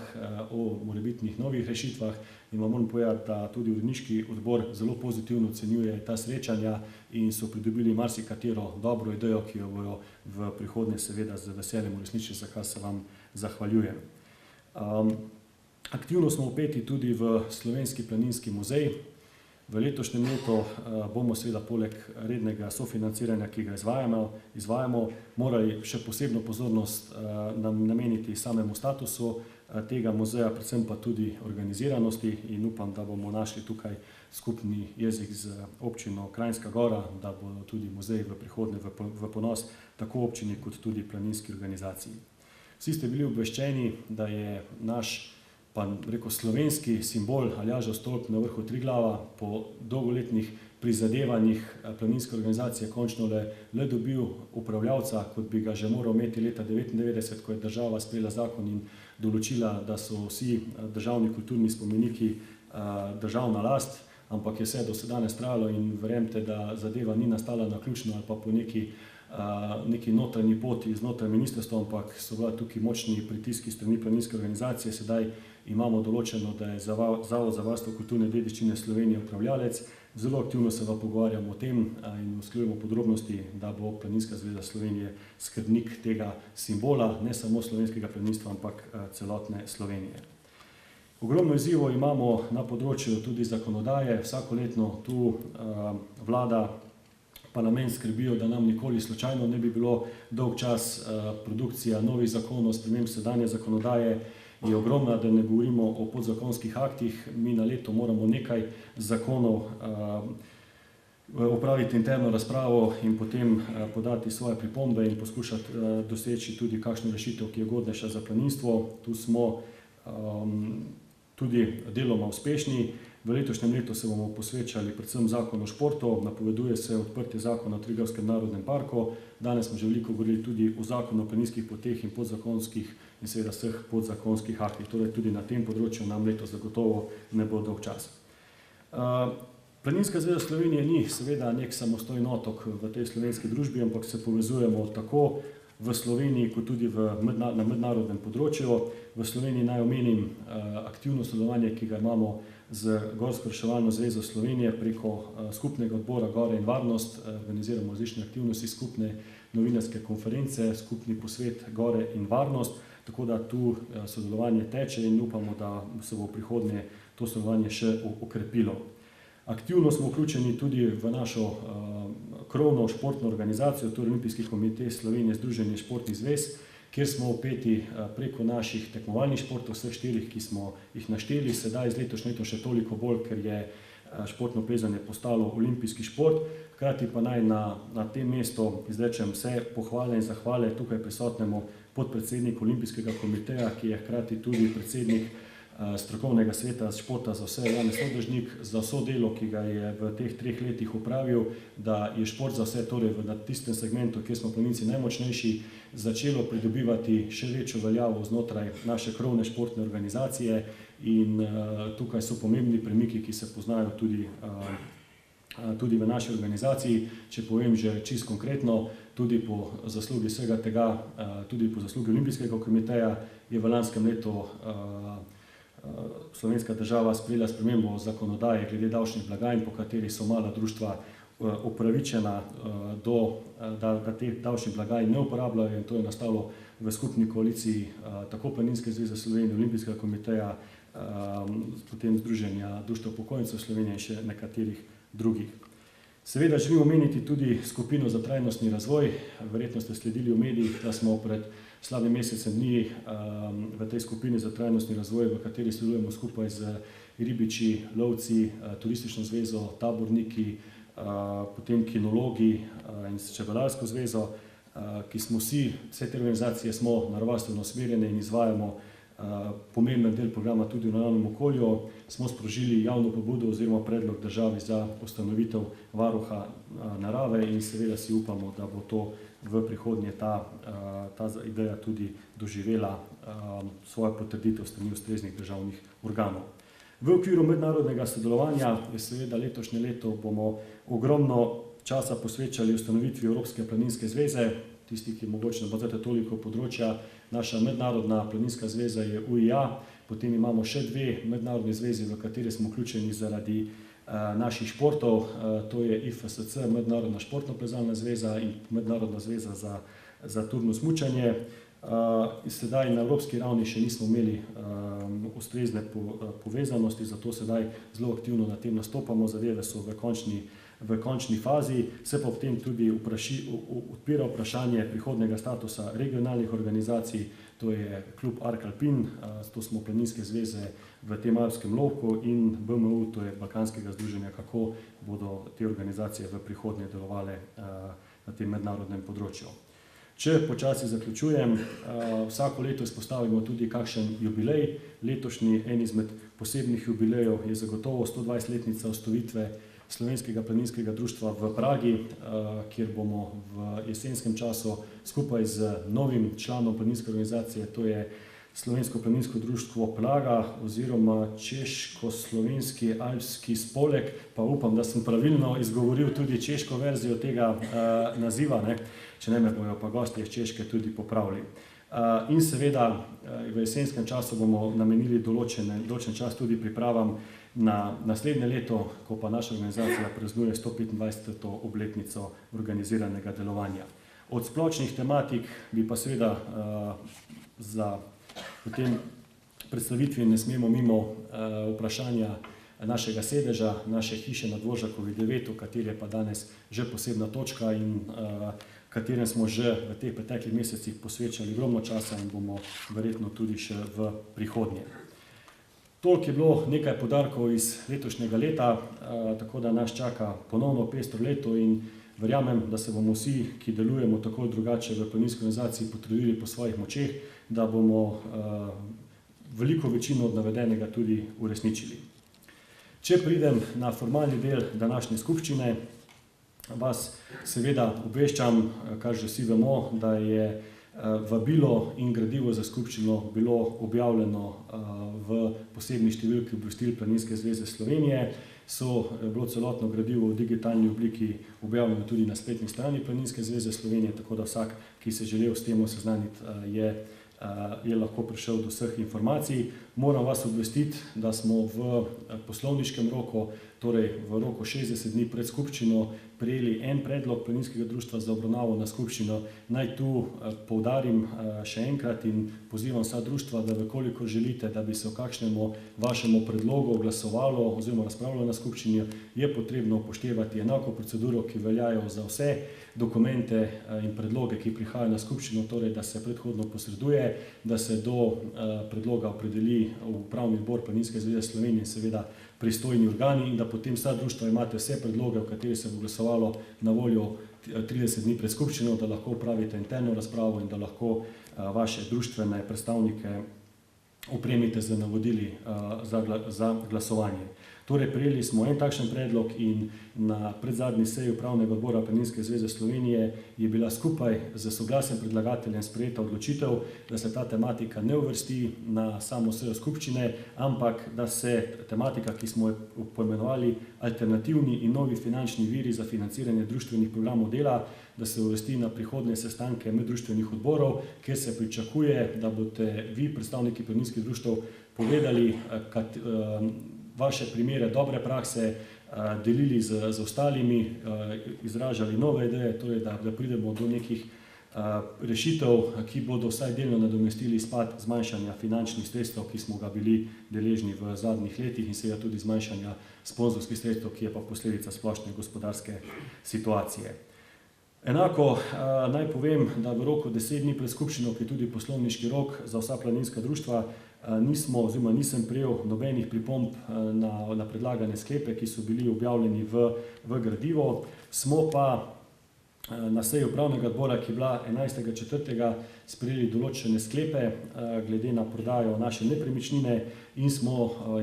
o morebitnih novih rešitvah in vam moram povedati, da tudi uredniški odbor zelo pozitivno ocenjuje ta srečanja in so pridobili marsikatero dobro idejo, ki jo bojo v prihodnje seveda z veseljem uresničili, za kar se vam zahvaljujem. Aktivno smo vpeti tudi v Slovenski planinski muzej. V letošnjem letu bomo seveda poleg rednega sofinanciranja, ki ga izvajamo, morali še posebno pozornost nameniti samemu statusu tega muzeja, predvsem pa tudi organiziranosti in upam, da bomo našli tukaj skupni jezik z občino Kranjska Gora, da bo tudi muzej v prihodnje v ponos tako občini kot tudi planinski organizaciji. Vsi ste bili obveščeni, da je naš slovenski simbol Aljažev stolp na vrhu Triglava po dolgoletnih prizadevanjih planinske organizacije končno le dobil upravljavca, kot bi ga že moral imeti leta 1999, ko je država sprejela zakon in določila, da so vsi državni kulturni spomeniki državna last, ampak je vse do danes trajalo in verjemite, da zadeva ni nastala naključno ali pa po neki notranji poti znotraj ministrstva, ampak so bila tukaj močni pritiski strani planinske organizacije. Sedaj imamo določeno, da je Zavod za varstvo kulturne dediščine Slovenije upravljalec. Zelo aktivno se pogovarjamo o tem in usklajujemo podrobnosti, da bo Planinska zveza Slovenije skrbnik tega simbola, ne samo slovenskega planinstva, ampak celotne Slovenije. Ogromno izzivov imamo na področju tudi zakonodaje. Vsakoletno tu vlada, parlament skrbijo, da nam nikoli slučajno ne bi bilo dolg čas produkcija novih zakonov, sprememb sedanje zakonodaje je ogromna, da ne govorimo o podzakonskih aktih. Mi na leto moramo nekaj zakonov opraviti interno razpravo in potem podati svoje pripombe in poskušati doseči tudi kakšno rešitev, ki je ugodnejša za planinstvo. Tu smo tudi deloma uspešni. V letošnjem letu se bomo posvečali predvsem zakonu o športu, napoveduje se odprtje zakona o Triglavskem narodnem parku. Danes smo že veliko govorili tudi o zakonu o planinskih poteh in podzakonskih in seveda vseh podzakonskih aktih. Torej tudi na tem področju nam letos zagotovo ne bo dolg čas. Planinska zveza Slovenije ni seveda nek samostojen otok v tej slovenski družbi, ampak se povezujemo tako v Sloveniji kot tudi na mednarodnem področju. V Sloveniji naj omenim aktivno sodelovanje, ki ga imamo z Gorsko reševalno zvezo Slovenije preko skupnega odbora Gore in varnost. Organiziramo različne aktivnosti, skupne novinarske konference, skupni posvet Gore in varnost, tako da tu sodelovanje teče in upamo, da se bo v prihodnje to sodelovanje še okrepilo. Aktivno smo vključeni tudi v našo krovno športno organizacijo, to je Olimpijski komite Slovenije Združenje športnih zvez, kjer smo vpeti preko naših tekmovalnih športov, vseh štirih, ki smo jih našteli, sedaj z letošnjim letom še toliko bolj, ker je športno plezanje postalo olimpijski šport. Hkrati pa naj na tem mestu izrečem vse pohvale in zahvale tukaj prisotnemu podpredsedniku Olimpijskega komiteja, ki je hkrati tudi predsednik strokovnega sveta športa za vse, Janez Sodežnik, za vso delo, ki ga je v teh 3 letih opravil, da je šport za vse, torej na tistem segmentu, kjer smo planinci najmočnejši, začelo pridobivati še večjo veljavo znotraj naše krovne športne organizacije in tukaj so pomembni premiki, ki se poznajo tudi v naši organizaciji. Če povem že čisto konkretno, tudi po zaslugi vsega tega, tudi po zaslugi Olimpijskega komiteja je v lanskem letu slovenska država sprejela spremembo zakonodaje glede davčnih blagajn, po kateri so mala društva upravičena, da teh davčnih blagajn ne uporabljajo, in to je nastalo v skupni koaliciji tako Planinske zveze Slovenije, Olimpijskega komiteja, potem Združenja društev upokojencev Slovenije in še nekaterih drugih. Seveda želim omeniti tudi skupino za trajnostni razvoj. Verjetno ste sledili v medijih, da smo pred slabim mesecem dni v tej skupini za trajnostni razvoj, v kateri sodelujemo skupaj z ribiči, lovci, turistično zvezo, taborniki, potem kinologi in čebelarsko zvezo, ki smo vse te organizacije smo naravovarstveno usmerjene in izvajamo pomemben del programa tudi v naravnem okolju, smo sprožili javno pobudo oziroma predlog državi za ustanovitev varuha narave in seveda si upamo, da bo to v prihodnje ta ideja tudi doživela svojo potrditev strani ustreznih državnih organov. V okviru mednarodnega sodelovanja je seveda letošnje leto bomo ogromno časa posvečali ustanovitvi Evropske planinske zveze. Tisti, ki mogoče ne poznate toliko področja, naša mednarodna planinska zveza je UIA, potem imamo še 2 mednarodne zveze, v kateri smo vključeni zaradi naših športov, to je IFSC, Mednarodna športno plezalna zveza, in Mednarodna zveza za turno smučanje. Sedaj na evropski ravni še nismo imeli ustrezne povezanosti, zato sedaj zelo aktivno na tem nastopamo, zadeve so v končni fazi, se pa ob tem tudi odpira vprašanje prihodnega statusa regionalnih organizacij, to je klub Ark Alpin, to smo planinske zveze v tem alpskem lovku, in BMU, to je Balkanskega združenja, kako bodo te organizacije v prihodnje delovale na tem mednarodnem področju. Če počasi zaključujem, vsako leto izpostavimo tudi kakšen jubilej. Letošnji en izmed posebnih jubilejev je zagotovo 120-letnica ustanovitve Slovenskega planinskega društva v Pragi, kjer bomo v jesenskem času skupaj z novim članom planinske organizacije, to je Slovensko planinsko društvo Praga oziroma Češko-slovenski alpski spolek, pa upam, da sem pravilno izgovoril tudi češko verzijo tega naziva, če ne me bojo pa gostje iz Češke tudi popravili. In seveda v jesenskem času bomo namenili določen čas tudi pripravam na naslednje leto, ko pa naša organizacija praznuje 125. obletnico organiziranega delovanja. Od splošnih tematik bi pa seveda za potem predstavitvi ne smemo mimo vprašanja našega sedeža, naše hiše na Dvoržakovi 9, v kateri je pa danes že posebna točka in katerem smo že v teh preteklih mesecih posvečali ogromno časa in bomo verjetno tudi še v prihodnje. Toliko je bilo nekaj podarkov iz letošnjega leta, tako da nas čaka ponovno pestro leto in verjamem, da se bomo vsi, ki delujemo tako drugače v planinski organizaciji, potrudili po svojih močeh, da bomo veliko večino od navedenega tudi uresničili. Če pridem na formalni del današnje skupščine, vas seveda obveščam, kar že vsi vemo, da je vabilo in gradivo za skupščino bilo objavljeno v posebni številki obvestil Planinske zveze Slovenije. Bilo celotno gradivo v digitalni obliki objavljeno tudi na spletni strani Planinske zveze Slovenije, tako da vsak, ki se želel s tem seznaniti, je lahko prišel do vseh informacij. Moram vas obvestiti, da smo v poslovniškem roku, torej v roku 60 dni pred skupščino, prejeli en predlog planinskega društva za obravnavo na skupščino. Naj tu poudarim še enkrat in pozivam vsa društva, da vekoliko želite, da bi se o kakšnemu vašemu predlogu glasovalo oziroma razpravljalo na skupščini, je potrebno upoštevati enako proceduro, ki veljajo za vse dokumente in predloge, ki prihajajo na skupščino, torej da se predhodno posreduje, da se do predloga opredeli upravni odbor Planinske zveze Slovenije in seveda pristojni organi in da potem vsa društva imate vse predloge, v kateri se bo glasovalo na voljo 30 dni pred skupščino, da lahko upravite interno razpravo in da lahko vaše društvene predstavnike opremite z navodili za glasovanje. Torej, prejeli smo en takšen predlog in na predzadnji seji Upravnega odbora Planinske zveze Slovenije je bila skupaj z soglasjem predlagateljem sprejeta odločitev, da se ta tematika ne uvrsti na samo sejo skupščine, ampak da se tematika, ki smo jo poimenovali alternativni in novi finančni viri za financiranje društvenih programov dela, da se uvrsti na prihodnje sestanke meddruštvenih odborov, kjer se pričakuje, da boste vi, predstavniki planinskih društev, povedali vaše primere dobre prakse, delili z ostalimi, izražali nove ideje, torej da pridemo do nekih rešitev, ki bodo vsaj delno nadomestili izpad zmanjšanja finančnih sredstev, ki smo ga bili deležni v zadnjih letih in seveda tudi zmanjšanja sponzorskih sredstev, ki je pa posledica splošne gospodarske situacije. Enako naj povem, da v roku 10 dni pred skupščino, ki je tudi poslovniški rok za vsa planinska društva, nisem prejel nobenih pripomb na predlagane sklepe, ki so bili objavljeni v gradivo. Smo pa na seji upravnega odbora, ki je bila 11.4. sprejeli določene sklepe glede na prodajo naše nepremičnine in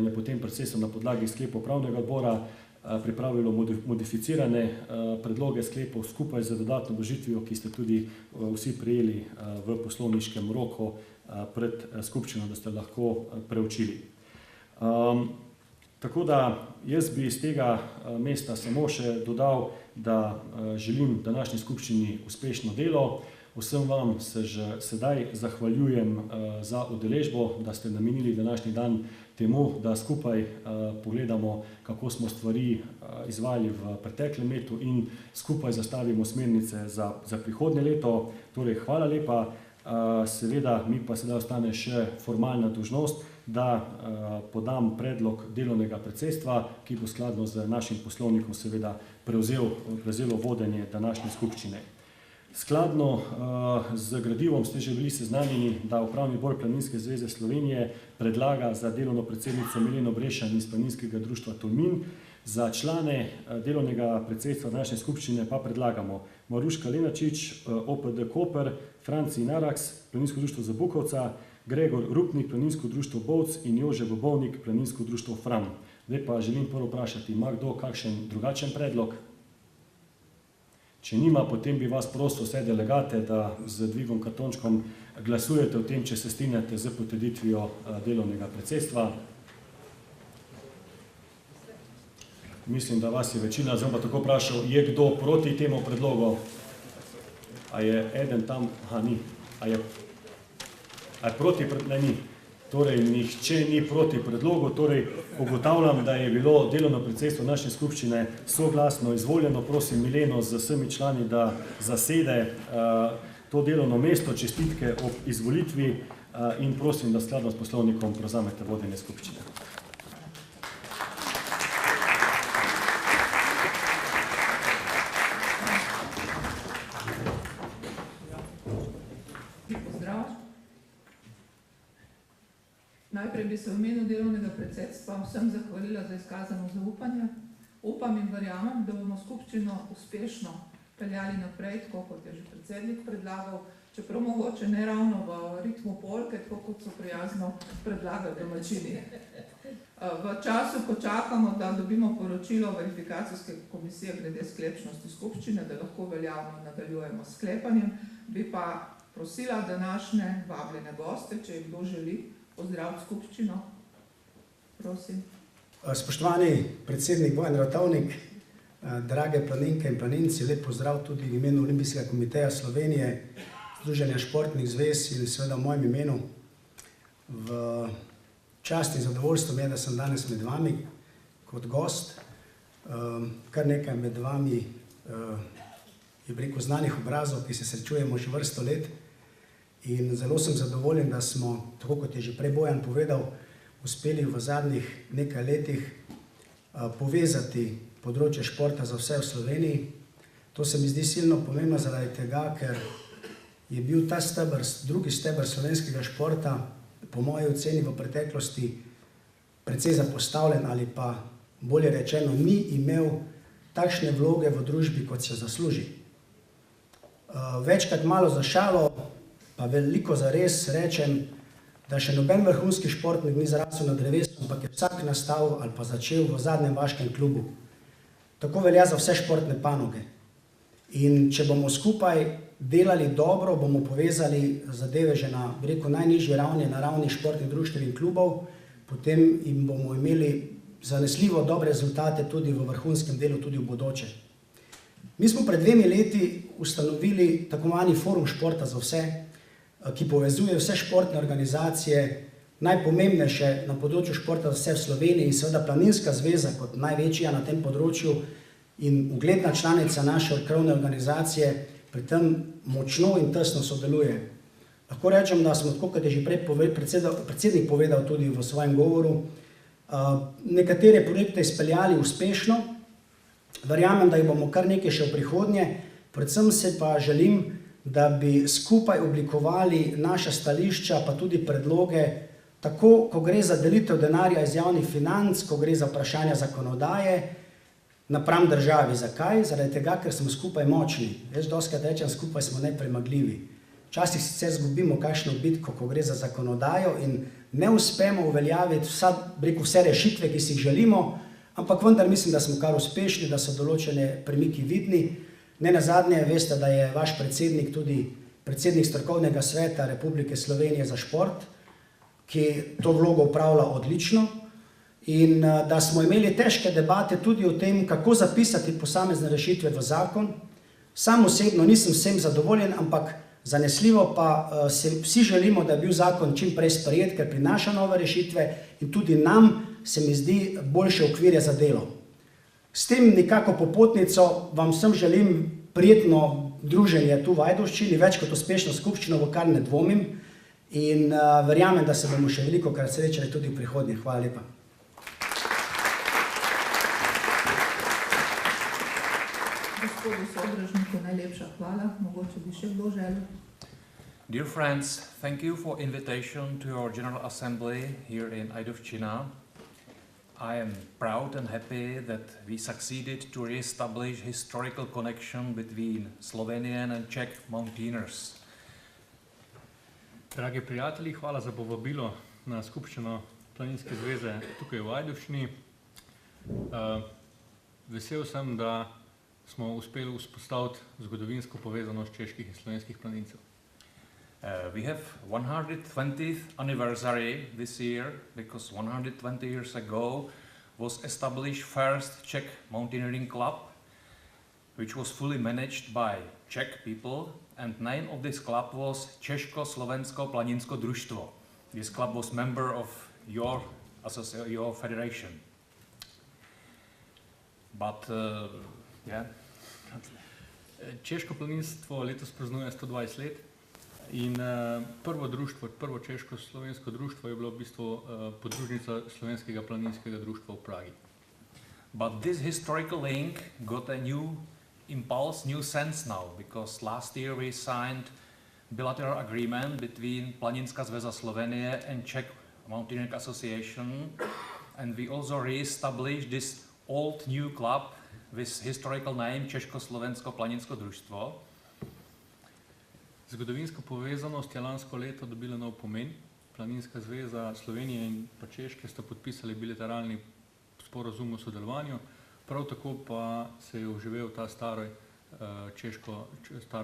je potem predsedstvo na podlagi sklepov upravnega odbora pripravilo modificirane predloge sklepov skupaj z dodatno obrazložitvijo, ki ste tudi vsi prejeli v poslovniškem roku pred skupščino, da ste lahko preučili. Tako da jaz bi iz tega mesta samo še dodal, da želim današnji skupščini uspešno delo. Vsem vam se že sedaj zahvaljujem za udeležbo, da ste namenili današnji dan temu, da skupaj pogledamo, kako smo stvari izvajali v preteklem letu in skupaj zastavimo smernice za prihodnje leto. Torej, hvala lepa. Seveda, mi pa sedaj ostane še formalna dolžnost, da podam predlog delovnega predsedstva, ki bo skladno z našim poslovnikom seveda prevzelo vodenje današnje skupščine. Skladno z gradivom ste že bili seznanjeni, da Upravni odbor Planinske zveze Slovenije predlaga za delovno predsednico Mileno Brešan iz Planinskega društva Tolmin. Za člane delovnega predsedstva današnje skupščine pa predlagamo Maruška Lenačič, OPD Koper, Franci Naraks, Planinsko društvo Zabukovca, Gregor Rupnik, Planinsko društvo Bovc in Jože Bobovnik, Planinsko društvo Fram. Zdaj pa želim prvo vprašati, ima kdo kakšen drugačen predlog? Če nima, potem bi vas prosil vse delegate, da z dvigom kartončkom glasujete o tem, če se strinjate z potrditvijo delovnega predsedstva. Mislim, da vas je večina, zdaj pa tako vprašal, je kdo proti temu predlogu? A je eden tam? Aha, ni. A je proti? Ne, ni. Torej, nihče ni proti predlogu, torej ugotavljam, da je bilo delovno predsedstvo naše skupščine soglasno izvoljeno. Prosim Mileno z vsemi člani, da zasede to delovno mesto, čestitke ob izvolitvi in prosim, da skladno s poslovnikom prevzamete vodenje skupščine. Najprej bi se v imenu delovnega predsedstva vsem zahvalila za izkazano zaupanje. Upam in verjamem, da bomo skupščino uspešno peljali naprej, tako kot je že predsednik predlagal, čeprav mogoče ne ravno v ritmu polke, tako kot so prijazno predlagali domačini. V času, ko čakamo, da dobimo poročilo verifikacijske komisije glede sklepčnosti skupščine, da lahko veljavno nadaljujemo s sklepanjem, bi pa prosila današnje vabljene goste, če jih kdo želi, pozdraviti skupščino. Prosim. Spoštovani predsednik Bojan Ratovnik, drage planinke in planinci, lep pozdrav tudi v imenu Olimpijskega komiteja Slovenije, Združenja športnih zvez in seveda v mojem imenu. V čast in zadovoljstvo mi je, da sem danes med vami kot gost. Kar nekaj med vami je preko znanih obrazov, ki se srečujemo že vrsto let. In zelo sem zadovoljen, da smo, tako kot je že prej Bojan povedal, uspeli v zadnjih nekaj letih povezati področje športa za vse v Sloveniji. To se mi zdi silno pomembno zaradi tega, ker je bil ta steber, drugi steber slovenskega športa, po moji oceni v preteklosti precej zapostavljen ali pa bolje rečeno ni imel takšne vloge v družbi, kot se zasluži. Večkrat malo za šalo, pa veliko za res rečem, da še noben vrhunski športnik ni zrasel na drevesu, ampak je vsak nastal ali pa začel v zadnjem vaškem klubu. Tako velja za vse športne panoge. In če bomo skupaj delali dobro, bomo povezali zadeve že na, bi rekel, najnižji ravni, na ravni športnih društev in klubov, potem jim bomo imeli zanesljivo dobre rezultate tudi v vrhunskem delu, tudi v bodoče. Mi smo pred 2 leti ustanovili tako imenovani forum športa za vse, ki povezuje vse športne organizacije, najpomembnejše na področju športa za vse v Sloveniji in seveda Planinska zveza kot največja na tem področju in ugledna članica naše krovne organizacije pri tem močno in tesno sodeluje. Lahko rečem, da smo, tako kot je že prej predsednik povedal tudi v svojem govoru, nekatere projekte izpeljali uspešno. Verjamem, da jih bomo kar nekaj še v prihodnje, predvsem se pa želim, da bi skupaj oblikovali naša stališča, pa tudi predloge, tako, ko gre za delitev denarja iz javnih financ, ko gre za vprašanja zakonodaje, napram državi. Zakaj? Zaradi tega, ker smo skupaj močni. Jaz dostikrat rečem, skupaj smo nepremagljivi. Včasih sicer izgubimo kakšno bitko, ko gre za zakonodajo in ne uspemo uveljaviti vse rešitve, ki si jih želimo, ampak vendar mislim, da smo kar uspešni, da so določene premiki vidni. Ne nazadnje, veste, da je vaš predsednik tudi predsednik strokovnega sveta Republike Slovenije za šport, ki to vlogo upravlja odlično in da smo imeli težke debate tudi o tem, kako zapisati posamezne rešitve v zakon. Sam osebno nisem vsem zadovoljen, ampak zanesljivo pa vsi želimo, da je bil zakon čim prej sprejet, ker prinaša nove rešitve in tudi nam se mi zdi boljše okvirje za delo. S tem nekako popotnico vam vsem želim prijetno druženje tu v Ajdovščini, več kot uspešno skupščino, v kar ne dvomim in verjamem, da se bomo še veliko krat srečali tudi v prihodnje. Hvala lepa. Gospodu Sodražniku najlepša hvala, mogoče bi še kdo želel. Dear friends, thank you for invitation to your General Assembly here in Ajdovščina. I am proud and happy that we succeeded to re-establish historical connection between Slovenian and Czech mountaineers. Dragi prijatelji, hvala za povabilo na skupščino Planinske zveze tukaj v Ajdovščini. Vesel sem, da smo uspeli vzpostaviti zgodovinsko povezanost čeških in slovenskih planincev. We have 120th anniversary this year because 120 years ago was established first Czech mountaineering club, which was fully managed by Czech people, and name of this club was Československo planinsko družstvo. This club was member of your federation. But Češko planinstvo letos praznuje 120 let in prvo češko-slovensko društvo je bilo v bistvu podružnica Slovenskega planinskega društva v Pragi. But this historical link got a new impulse, new sense now, because last year we signed bilateral agreement between Planinska zveza Slovenie and Czech Mountaineering Association, and we also re-established this old new club with historical name Československo planinsko družstvo. Zgodovinska povezanost je lansko leto dobila nov pomen. Planinska zveza Slovenije in pa Češke sta podpisali bilateralni sporazum o sodelovanju, prav tako pa se je oživel ta staro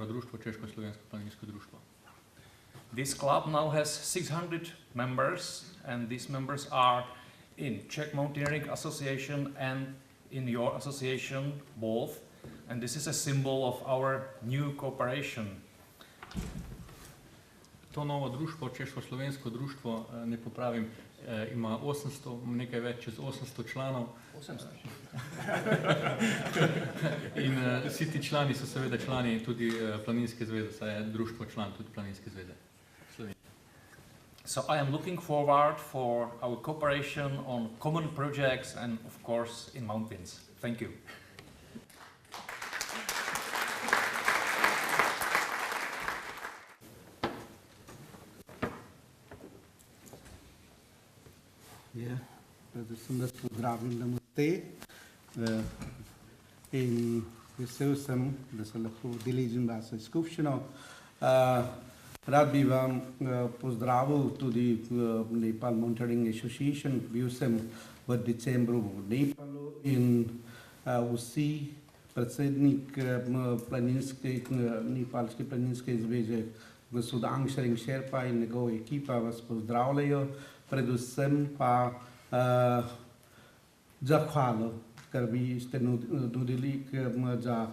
društvo, Československo planinsko društvo. This club now has 600 members, and these members are in Czech Mountaineering Association and in your association both, and this is a symbol of our new cooperation. To novo društvo, Československo društvo, ne popravim, ima 800, nekaj več čez 800 članov. 800. In vsi ti člani so seveda člani tudi Planinske zveze, saj je društvo član tudi Planinske zveze Slovenije. So I am looking forward for our cooperation on common projects and of course in mountains. Thank you. Yeah. predvsem vas pozdravim na Moste in vesel sem, da se lahko udeležim vašo skupščino. Rad bi vam pozdravil tudi Nepal Monitoring Association. Bil sem v decembru v Nepalu in vsi predsednik Nepalske planinske zveze, gospod Angšering Šerpa in njegova ekipa vas pozdravljajo. Predvsem pa zahvalo, ker vi ste nudili za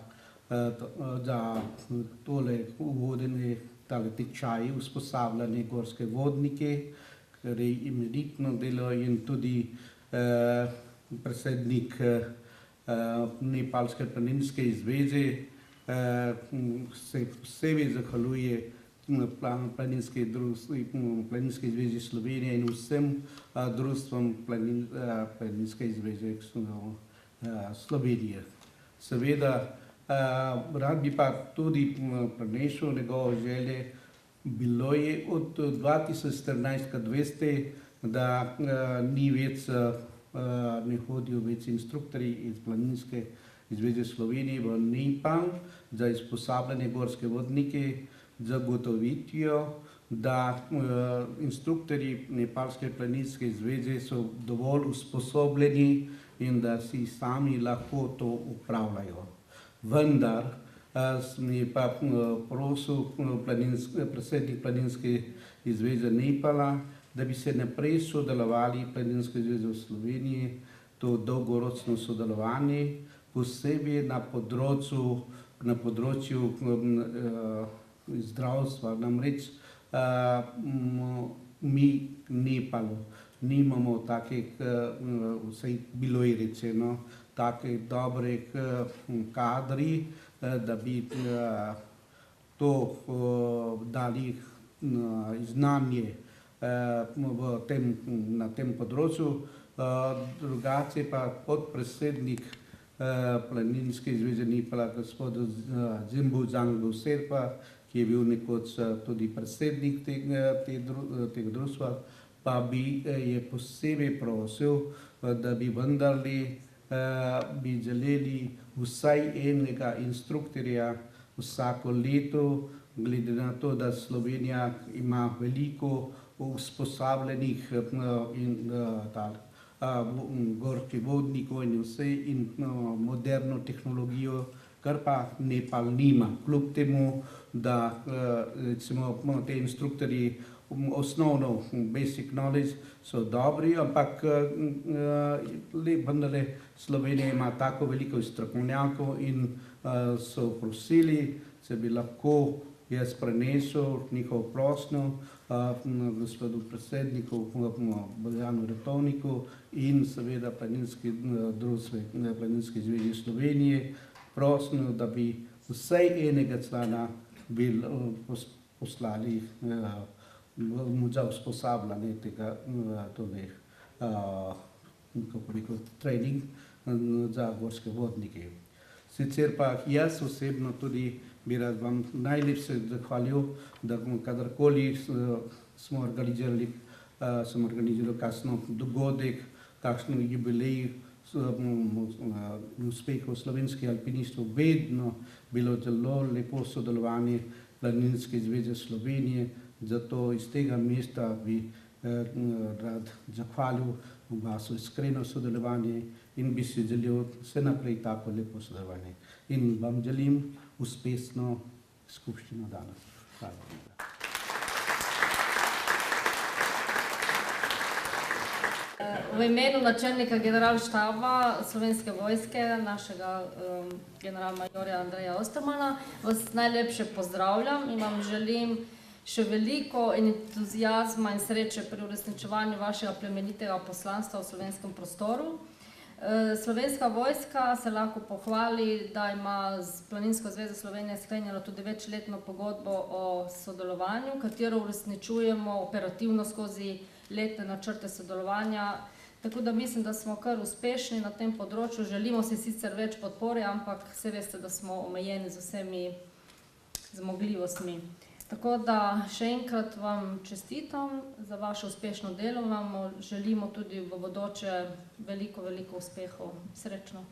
tole uvodene tečaje, usposabljanje gorske vodnike, ker je imenitno delo in tudi predsednik Nepalske planinske zveze se posebej zahvaljuje Planinske zveze Slovenije in vsem društvom Planinske zveze Slovenije. Seveda, rad bi pa tudi prenesel njegove želje. Bilo je od 2014, kad veste, da ni več, ne hodijo več instruktorji iz Planinske zveze Slovenije v Nepal za usposabljanje gorske vodnike, zagotovitvijo, da instruktorji Nepalske planinske zveze so dovolj usposobljeni in da si sami lahko to upravljajo. Vendar sem pa prosil predsednik Planinske zveze Nepala, da bi se naprej sodelovali Planinske zveze v Sloveniji, to dolgoročno sodelovanje, posebej na področju zdravstva. Namreč mi v Nepalu nimamo takih, vsaj bilo je rečeno, takih dobrih kadri, da bi to dali znanje na tem področju. Drugače pa podpredsednik Planinske zveze Nepala, gospod Zimbu Zangbu Serpa, ki je bil nekoč tudi predsednik tega društva, pa je posebej prosil, da bi vendarle bi želeli vsaj enega instruktorja vsako leto, glede na to, da Slovenija ima veliko usposabljenih gorskih vodnikov in vse in moderno tehnologijo, kar pa Nepal nima. Kljub temu, da recimo te instruktorji osnovno basic knowledge so dobri, ampak vendarle Slovenija ima tako veliko strokovnjakov in so prosili, če bi lahko jaz prenesel njihov prošnjo gospodu predsedniku Boštjanu Ratovniku in seveda Planinske zveze Slovenije prošnjo, da bi vsaj enega člana poslali za usposabljanje tega trening za gorske vodnike. Sicer pa jaz osebno tudi bi rad vam najlepše zahvalil, da kadarkoli smo organizirali kakšen dogodek, kakšen jubilej uspehov slovenskega alpinistov, vedno bilo zelo lepo sodelovanje Planinske zveze Slovenije, zato iz tega mesta bi rad zahvalil vašo iskreno sodelovanje in bi si želel vse naprej tako lepo sodelovanje. In vam želim uspešno skupščino danes. Hvala. V imenu načelnika generalštaba Slovenske vojske, našega generalmajorja Andreja Ostermana, vas najlepše pozdravljam in vam želim še veliko entuzijazma in sreče pri uresničevanju vašega plemenitega poslanstva v slovenskem prostoru. Slovenska vojska se lahko pohvali, da ima z Planinsko zvezo Slovenije sklenjeno tudi večletno pogodbo o sodelovanju, katero uresničujemo operativno skozi letne načrte sodelovanja. Tako da mislim, da smo kar uspešni na tem področju. Želimo si sicer več podpore, ampak vse veste, da smo omejeni z vsemi zmogljivostmi. Tako da še enkrat vam čestitam za vaše uspešno delo, vam želimo tudi v bodoče veliko uspehov. Srečno.